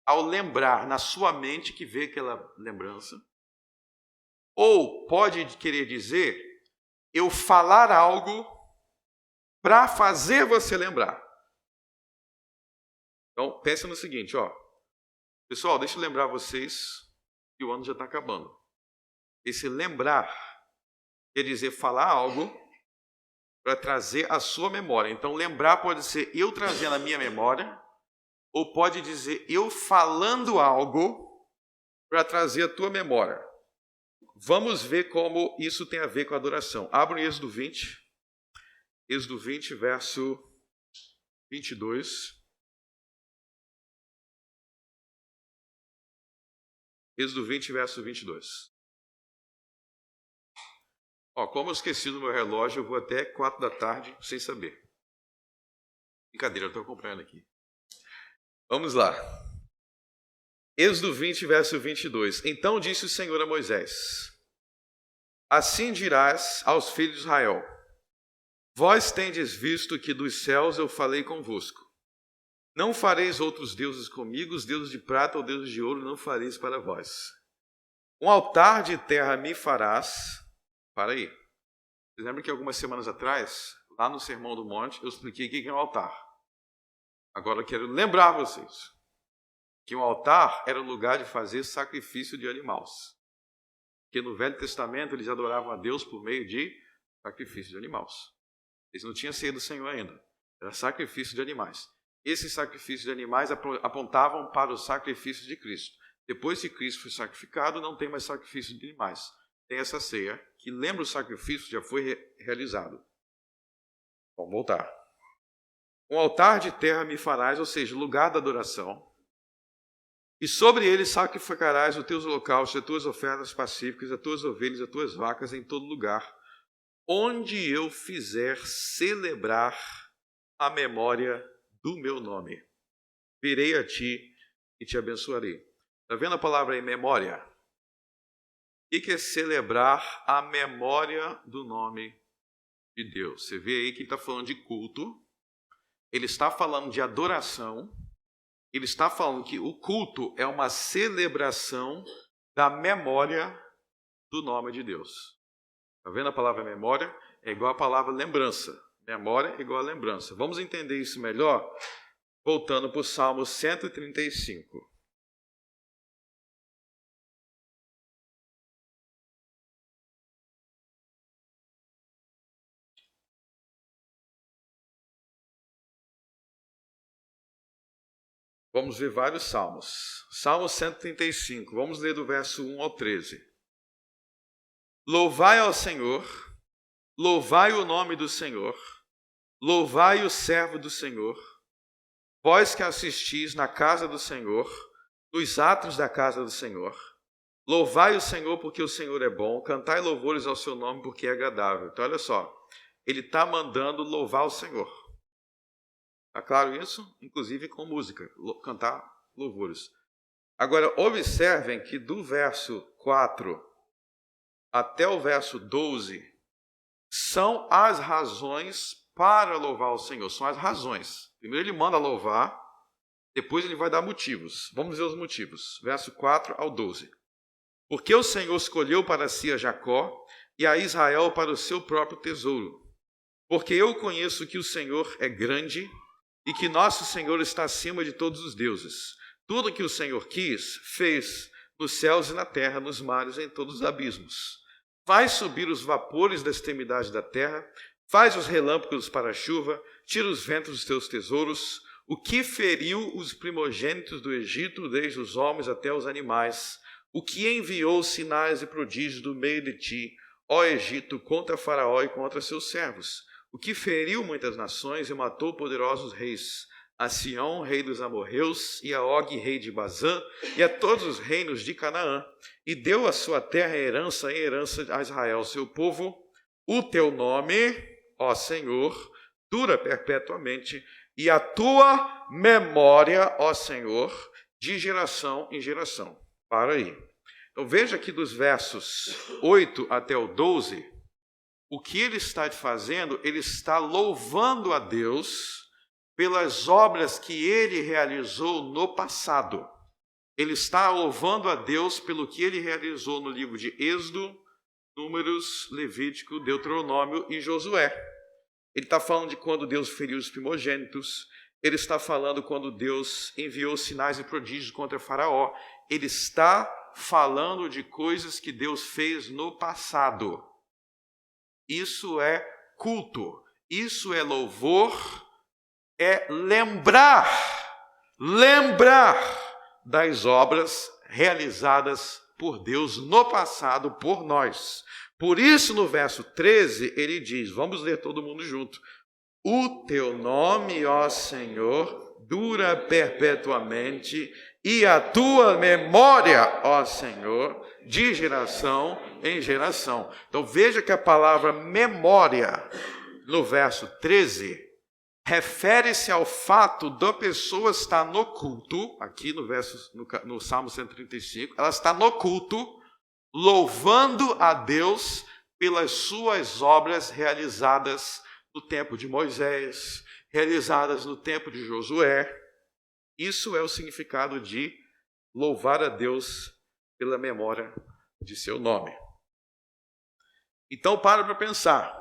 ao lembrar na sua mente que vê aquela lembrança, ou pode querer dizer eu falar algo para fazer você lembrar. Então, pense no seguinte, pessoal, deixa eu lembrar vocês que o ano já está acabando. Esse lembrar quer dizer falar algo para trazer a sua memória. Então, lembrar pode ser eu trazendo a minha memória, ou pode dizer eu falando algo para trazer a tua memória. Vamos ver como isso tem a ver com a adoração. Abra o Êxodo 20. Êxodo 20, verso 22. Êxodo 20, verso 22. Como eu esqueci do meu relógio, eu vou até 4 da tarde sem saber. Brincadeira, eu estou acompanhando aqui. Vamos lá. Êxodo 20, verso 22. Então disse o Senhor a Moisés: assim dirás aos filhos de Israel: vós tendes visto que dos céus eu falei convosco. Não fareis outros deuses comigo, os deuses de prata ou deuses de ouro não fareis para vós. Um altar de terra me farás. Para aí. Vocês lembram que algumas semanas atrás, lá no Sermão do Monte, eu expliquei o que é um altar. Agora eu quero lembrar vocês que um altar era o lugar de fazer sacrifício de animais. Porque no Velho Testamento eles adoravam a Deus por meio de sacrifício de animais. Eles não tinham ceia do Senhor ainda. Era sacrifício de animais. Esses sacrifícios de animais apontavam para o sacrifício de Cristo. Depois que Cristo foi sacrificado, não tem mais sacrifício de animais. Tem essa ceia que lembra o sacrifício que já foi realizado. Vamos voltar. Um altar de terra me farás, ou seja, lugar da adoração. E sobre ele sacrificarás os teus holocaustos, as tuas ofertas pacíficas, as tuas ovelhas, as tuas vacas em todo lugar, onde eu fizer celebrar a memória do meu nome. Virei a ti e te abençoarei. Está vendo a palavra aí, memória? O que é celebrar a memória do nome de Deus? Você vê aí que ele está falando de culto, ele está falando de adoração, ele está falando que o culto é uma celebração da memória do nome de Deus. Está vendo a palavra memória? É igual a palavra lembrança. Memória é igual a lembrança. Vamos entender isso melhor voltando para o Salmo 135. Vamos ver vários salmos. Salmo 135, vamos ler do verso 1 ao 13. Louvai ao Senhor, louvai o nome do Senhor, louvai o servo do Senhor, vós que assistis na casa do Senhor, nos átrios da casa do Senhor. Louvai o Senhor porque o Senhor é bom, cantai louvores ao seu nome porque é agradável. Então olha só, ele está mandando louvar o Senhor. Está claro isso? Inclusive com música, cantar louvores. Agora, observem que do verso 4 até o verso 12 são as razões para louvar o Senhor. São as razões. Primeiro ele manda louvar, depois ele vai dar motivos. Vamos ver os motivos. Verso 4 ao 12. Porque o Senhor escolheu para si a Jacó e a Israel para o seu próprio tesouro. Porque eu conheço que o Senhor é grande e que nosso Senhor está acima de todos os deuses. Tudo que o Senhor quis, fez nos céus e na terra, nos mares e em todos os abismos. Faz subir os vapores da extremidade da terra, faz os relâmpagos para a chuva, tira os ventos dos teus tesouros, o que feriu os primogênitos do Egito, desde os homens até os animais, o que enviou sinais e prodígios do meio de ti, ó Egito, contra Faraó e contra seus servos, o que feriu muitas nações e matou poderosos reis, a Sião, rei dos amorreus, e a Og, rei de Bazã, e a todos os reinos de Canaã, e deu a sua terra em herança a Israel, seu povo. O teu nome, ó Senhor, dura perpetuamente, e a tua memória, ó Senhor, de geração em geração. Para aí. Então veja que dos versos 8 até o 12, o que ele está fazendo, ele está louvando a Deus pelas obras que ele realizou no passado. Ele está louvando a Deus pelo que ele realizou no livro de Êxodo, Números, Levítico, Deuteronômio e Josué. Ele está falando de quando Deus feriu os primogênitos. Ele está falando quando Deus enviou sinais e prodígios contra Faraó. Ele está falando de coisas que Deus fez no passado. Isso é culto, isso é louvor, é lembrar das obras realizadas por Deus no passado por nós. Por isso, no verso 13, ele diz, vamos ler todo mundo junto, o teu nome, ó Senhor, dura perpetuamente, e a tua memória, ó Senhor, de geração em geração. Então veja que a palavra memória, no verso 13, refere-se ao fato da pessoa estar no culto, aqui no Salmo 135, ela está no culto, louvando a Deus pelas suas obras realizadas no tempo de Moisés, realizadas no tempo de Josué. Isso é o significado de louvar a Deus pela memória de seu nome. Então, para pensar.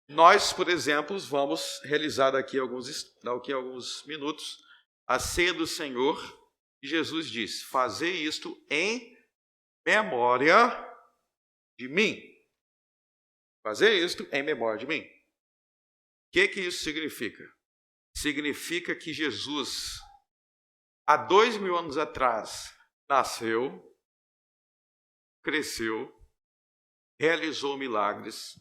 Nós, por exemplo, vamos realizar daqui a alguns minutos a ceia do Senhor. E Jesus diz: fazei isto em memória de mim. Fazer isto em memória de mim. O que isso significa? Significa que Jesus, há 2000 anos atrás, nasceu, cresceu, realizou milagres,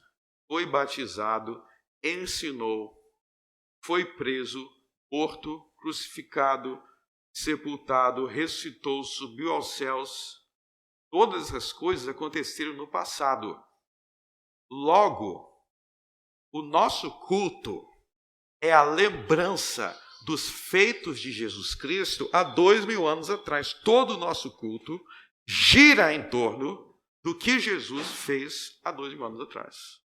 foi batizado, ensinou, foi preso, morto, crucificado, sepultado, ressuscitou, subiu aos céus. Todas essas coisas aconteceram no passado. Logo, o nosso culto é a lembrança dos feitos de Jesus Cristo há 2000 anos atrás. Todo o nosso culto gira em torno do que Jesus fez há 2000 anos atrás.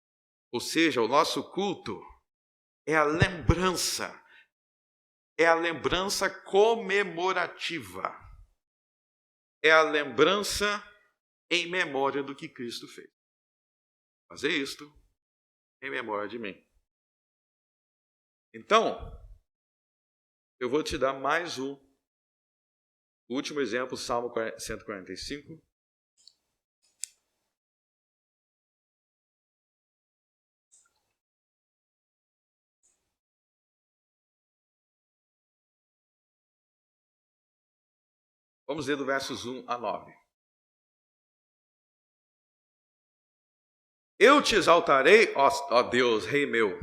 Ou seja, o nosso culto é a lembrança comemorativa, é a lembrança em memória do que Cristo fez. Fazer isto em memória de mim. Então, eu vou te dar mais um último exemplo, Salmo 145. Vamos ler do versos 1 a 9. Eu te exaltarei, ó Deus, Rei meu,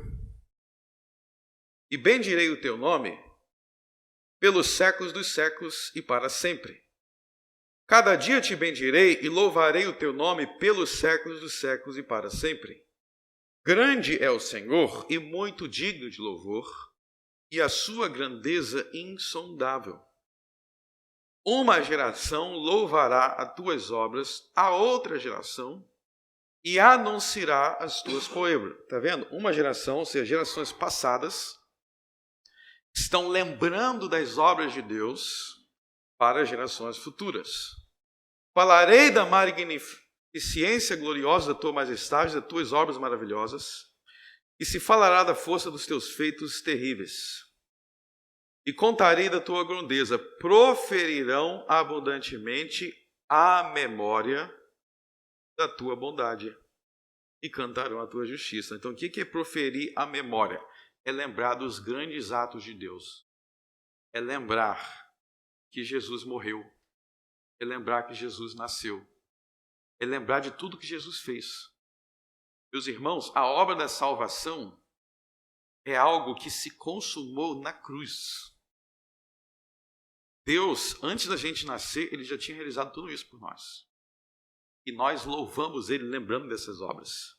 e bendirei o teu nome pelos séculos dos séculos e para sempre. Cada dia te bendirei e louvarei o teu nome pelos séculos dos séculos e para sempre. Grande é o Senhor e muito digno de louvor, e a sua grandeza insondável. Uma geração louvará as tuas obras, a outra geração, e anunciará as tuas coisas. Está vendo? Uma geração, ou seja, gerações passadas, estão lembrando das obras de Deus para gerações futuras. Falarei da magnificência gloriosa da tua majestade, das tuas obras maravilhosas, e se falará da força dos teus feitos terríveis. E contarei da tua grandeza, proferirão abundantemente a memória da tua bondade e cantarão a tua justiça. Então, o que é proferir a memória? É lembrar dos grandes atos de Deus. É lembrar que Jesus morreu. É lembrar que Jesus nasceu. É lembrar de tudo que Jesus fez. Meus irmãos, a obra da salvação é algo que se consumou na cruz. Deus, antes da gente nascer, Ele já tinha realizado tudo isso por nós. E nós louvamos Ele lembrando dessas obras.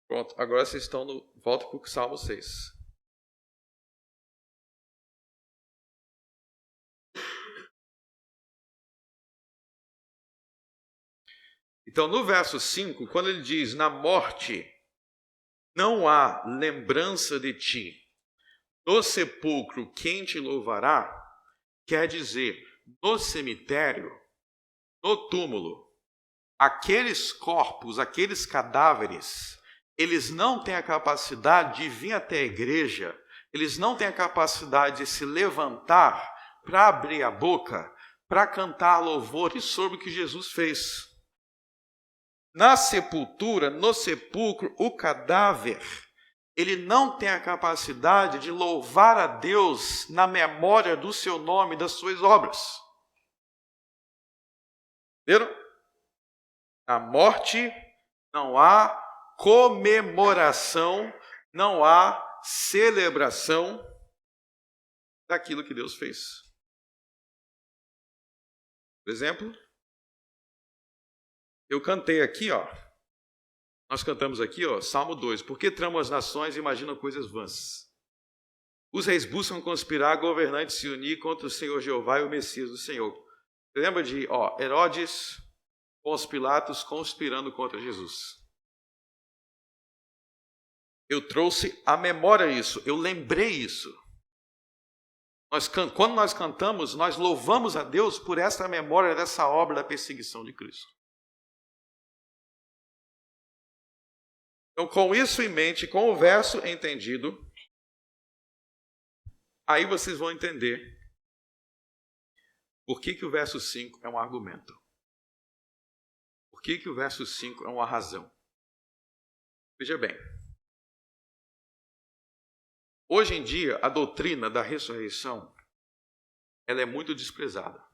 Pronto, agora vocês estão volta para o Salmo 6. Então, no verso 5, quando ele diz, na morte não há lembrança de ti, no sepulcro quem te louvará, quer dizer, no cemitério, no túmulo, aqueles corpos, aqueles cadáveres, eles não têm a capacidade de vir até a igreja, eles não têm a capacidade de se levantar para abrir a boca, para cantar louvores sobre o que Jesus fez. Na sepultura, no sepulcro, o cadáver, ele não tem a capacidade de louvar a Deus na memória do seu nome e das suas obras. Viram? Na morte não há comemoração, não há celebração daquilo que Deus fez. Por exemplo, eu cantei aqui, Nós cantamos aqui, Salmo 2. Por que tramam as nações e imaginam coisas vãs? Os reis buscam conspirar, governantes se unir contra o Senhor Jeová e o Messias do Senhor. Lembra de Herodes com os Pilatos conspirando contra Jesus. Eu trouxe à memória isso, eu lembrei isso. Quando nós cantamos, nós louvamos a Deus por essa memória dessa obra da perseguição de Cristo. Então, com isso em mente, com o verso entendido, aí vocês vão entender por que o verso 5 é um argumento. Por que o verso 5 é uma razão. Veja bem, hoje em dia, a doutrina da ressurreição, ela é muito desprezada.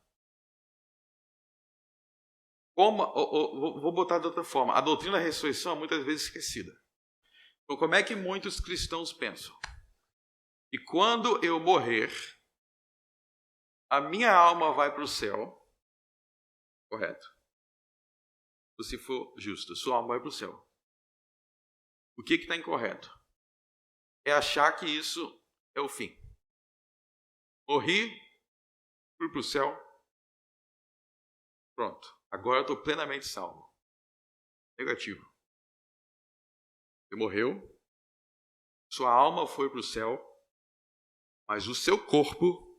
Vou botar de outra forma. A doutrina da ressurreição é muitas vezes esquecida. Então, como é que muitos cristãos pensam? E quando eu morrer, a minha alma vai para o céu, correto? Se for justo, sua alma vai para o céu. O que está incorreto? É achar que isso é o fim. Morri, fui para o céu, pronto. Agora eu estou plenamente salvo. Negativo. Você morreu, sua alma foi para o céu, mas o seu corpo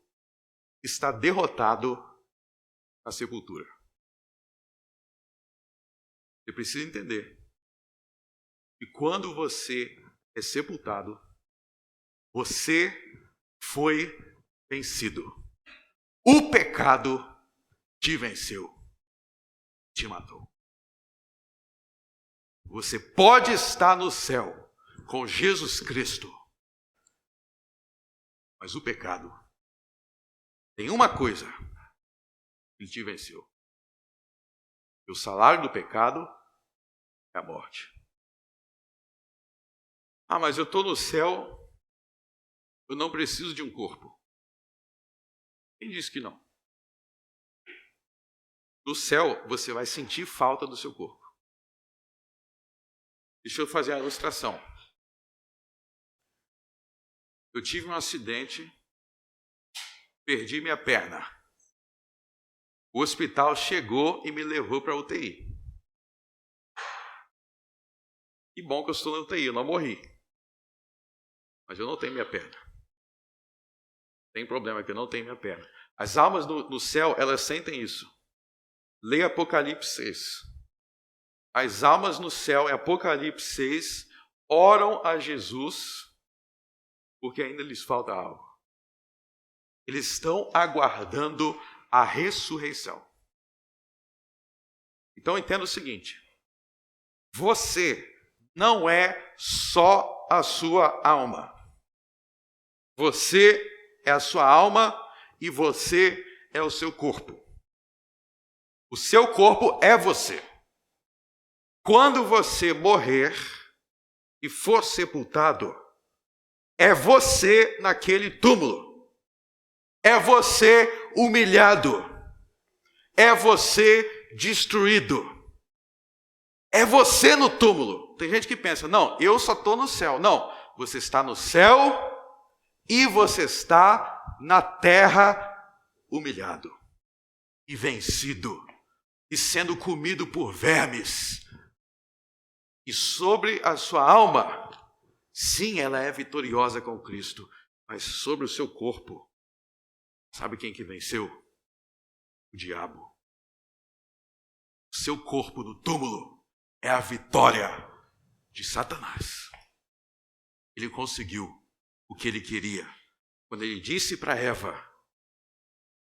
está derrotado na sepultura. Você precisa entender que quando você é sepultado, você foi vencido. O pecado te venceu. Te matou. Você pode estar no céu com Jesus Cristo, mas o pecado tem uma coisa: ele te venceu. E o salário do pecado é a morte. Mas eu estou no céu, eu não preciso de um corpo. Quem disse que não? No céu, você vai sentir falta do seu corpo. Deixa eu fazer uma ilustração. Eu tive um acidente, perdi minha perna. O hospital chegou e me levou para a UTI. Que bom que eu estou na UTI, eu não morri. Mas eu não tenho minha perna. Tem problema que eu não tenho minha perna. As almas no céu, elas sentem isso. Leia Apocalipse 6. As almas no céu, em Apocalipse 6, oram a Jesus porque ainda lhes falta algo. Eles estão aguardando a ressurreição. Então entenda o seguinte: você não é só a sua alma. Você é a sua alma e você é o seu corpo. O seu corpo é você. Quando você morrer e for sepultado, é você naquele túmulo. É você humilhado. É você destruído. É você no túmulo. Tem gente que pensa, não, eu só estou no céu. Não, você está no céu e você está na terra humilhado e vencido e sendo comido por vermes. E sobre a sua alma, sim, ela é vitoriosa com Cristo, mas sobre o seu corpo, sabe quem que venceu? O diabo. O seu corpo no túmulo é a vitória de Satanás. Ele conseguiu o que ele queria quando ele disse para Eva: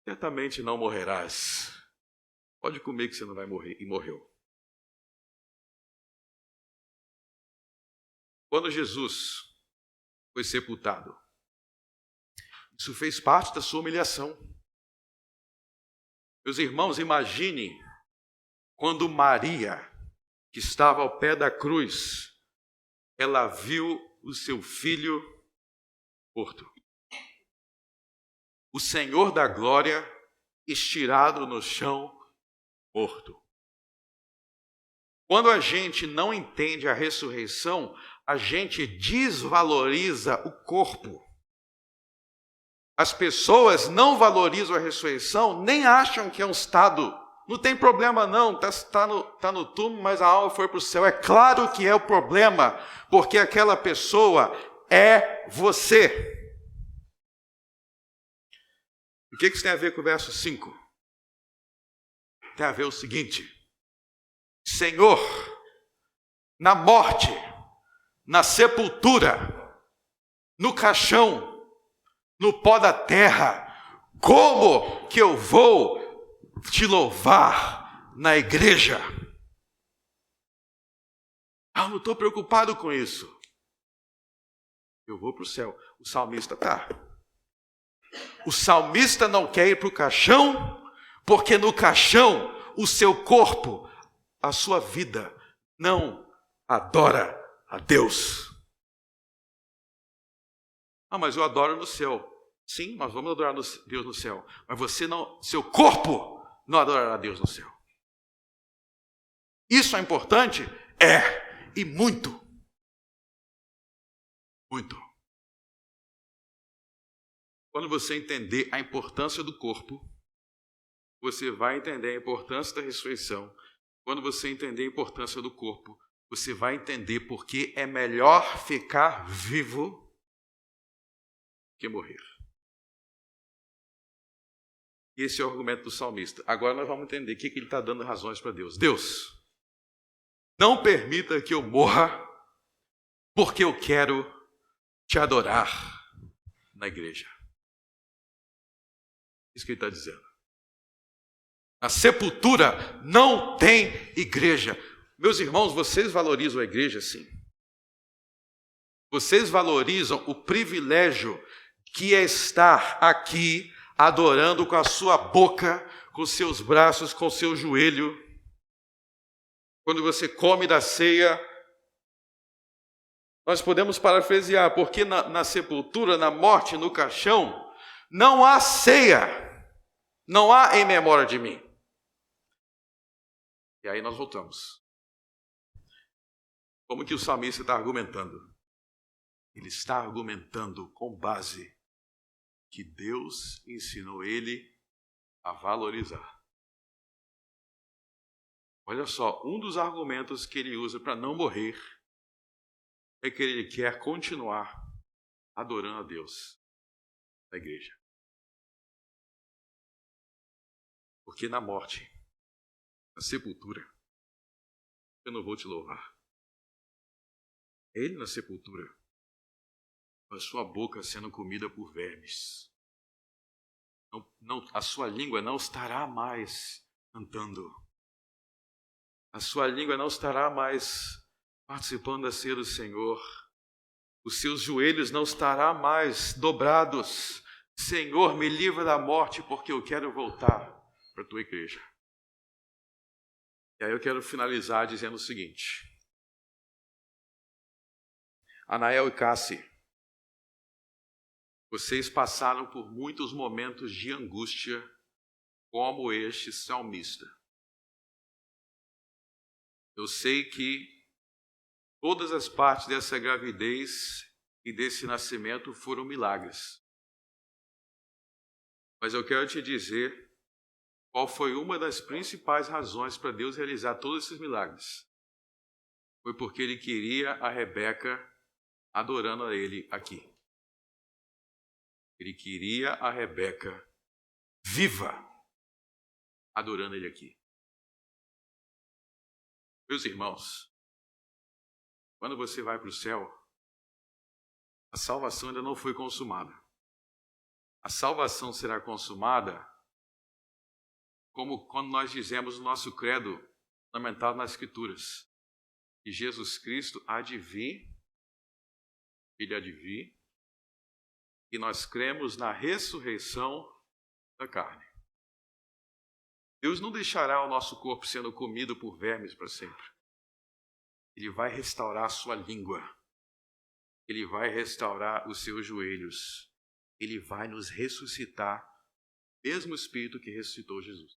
certamente não morrerás. Pode comer que você não vai morrer. E morreu. Quando Jesus foi sepultado, isso fez parte da sua humilhação. Meus irmãos, imagine quando Maria, que estava ao pé da cruz, ela viu o seu filho morto. O Senhor da glória estirado no chão, morto. Quando a gente não entende a ressurreição, a gente desvaloriza o corpo. As pessoas não valorizam a ressurreição, nem acham que é um estado. Não tem problema não, tá no túmulo, mas a alma foi para o céu. É claro que é o problema, porque aquela pessoa é você. O que isso tem a ver com o verso 5? Tem a ver o seguinte: Senhor, na morte, na sepultura, no caixão, no pó da terra, como que eu vou te louvar na igreja? Eu não estou preocupado com isso. Eu vou para o céu. O salmista está. O salmista não quer ir para o caixão, porque no caixão o seu corpo, a sua vida, não adora a Deus. Mas eu adoro no céu. Sim, nós vamos adorar Deus no céu. Mas você não, seu corpo não adorará a Deus no céu. Isso é importante? É, e muito. Muito. Quando você entender a importância do corpo, você vai entender a importância da ressurreição. Quando você entender a importância do corpo, você vai entender por que é melhor ficar vivo que morrer. Esse é o argumento do salmista. Agora nós vamos entender o que ele está dando razões para Deus. Deus, não permita que eu morra, porque eu quero te adorar na igreja. Isso que ele está dizendo. A sepultura não tem igreja. Meus irmãos, vocês valorizam a igreja, sim. Vocês valorizam o privilégio que é estar aqui adorando com a sua boca, com seus braços, com seu joelho. Quando você come da ceia, nós podemos parafrasear, porque na sepultura, na morte, no caixão, não há ceia, não há em memória de mim. E aí nós voltamos. Como que o salmista está argumentando? Ele está argumentando com base que Deus ensinou ele a valorizar. Olha só, um dos argumentos que ele usa para não morrer é que ele quer continuar adorando a Deus na igreja. Porque na morte, na sepultura, eu não vou te louvar. Ele na sepultura, com a sua boca sendo comida por vermes. A sua língua não estará mais cantando. A sua língua não estará mais participando da ceia do Senhor. Os seus joelhos não estarão mais dobrados. Senhor, me livra da morte, porque eu quero voltar para a tua igreja. E aí eu quero finalizar dizendo o seguinte. Anael e Cassi, vocês passaram por muitos momentos de angústia, como este salmista. Eu sei que todas as partes dessa gravidez e desse nascimento foram milagres. Mas eu quero te dizer qual foi uma das principais razões para Deus realizar todos esses milagres. Foi porque ele queria a Rebeca adorando a ele aqui. Ele queria a Rebeca viva, adorando ele aqui. Meus irmãos, quando você vai para o céu, a salvação ainda não foi consumada. A salvação será consumada como quando nós dizemos no nosso credo, fundamentado nas Escrituras, que Jesus Cristo há de vir, ele há de vir, e nós cremos na ressurreição da carne. Deus não deixará o nosso corpo sendo comido por vermes para sempre. Ele vai restaurar a sua língua. Ele vai restaurar os seus joelhos. Ele vai nos ressuscitar, mesmo Espírito que ressuscitou Jesus.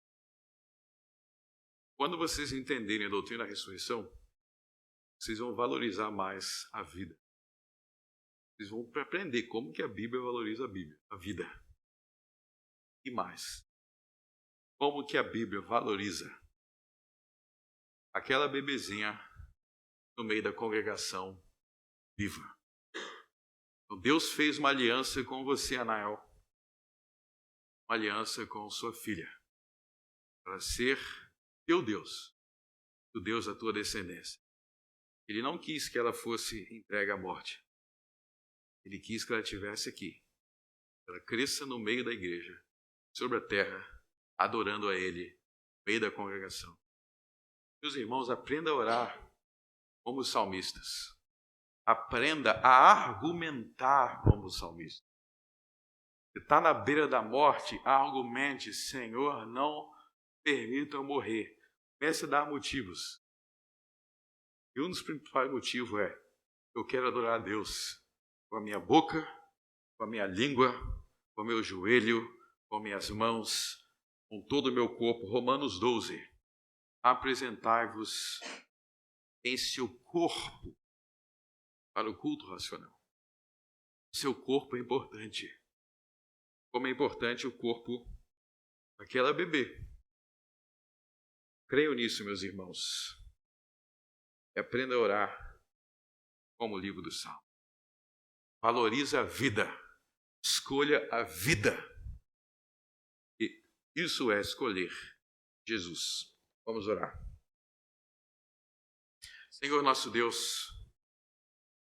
Quando vocês entenderem a doutrina da ressurreição, vocês vão valorizar mais a vida. Vocês vão aprender como que a Bíblia valoriza a vida. E mais, como que a Bíblia valoriza aquela bebezinha no meio da congregação viva. Então, Deus fez uma aliança com você, Anael, uma aliança com sua filha, para ser teu Deus, o Deus da tua descendência. Ele não quis que ela fosse entregue à morte. Ele quis que ela estivesse aqui. Ela cresça no meio da igreja, sobre a terra, adorando a Ele, no meio da congregação. Meus irmãos, aprenda a orar como os salmistas. Aprenda a argumentar como os salmistas. Você está na beira da morte, argumente: Senhor, não permita eu morrer. Comece a dar motivos. E um dos principais motivos é: eu quero adorar a Deus com a minha boca, com a minha língua, com o meu joelho, com minhas mãos, com todo o meu corpo. Romanos 12. Apresentai-vos em seu corpo para o culto racional. Seu corpo é importante. Como é importante o corpo daquela bebê. Creio nisso, meus irmãos. E aprenda a orar como o livro do Salmo. Valorize a vida. Escolha a vida. E isso é escolher Jesus. Vamos orar. Senhor nosso Deus,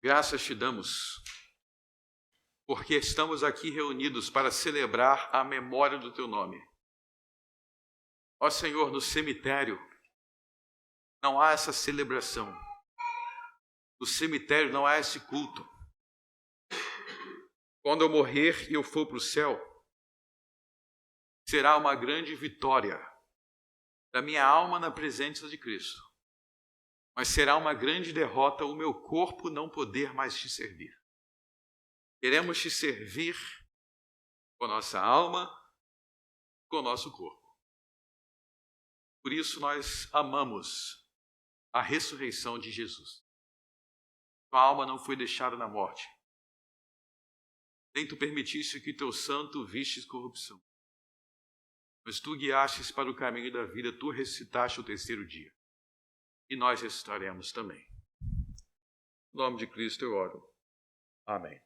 graças te damos, porque estamos aqui reunidos para celebrar a memória do teu nome. Ó Senhor, no cemitério não há essa celebração. No cemitério não há esse culto. Quando eu morrer e eu for para o céu, será uma grande vitória da minha alma na presença de Cristo. Mas será uma grande derrota o meu corpo não poder mais te servir. Queremos te servir com a nossa alma, com o nosso corpo. Por isso nós amamos a ressurreição de Jesus. Tua alma não foi deixada na morte. Nem tu permitiste que teu santo vistes corrupção. Mas tu guiastes para o caminho da vida, tu ressuscitaste o terceiro dia. E nós ressuscitaremos também. Em nome de Cristo eu oro. Amém.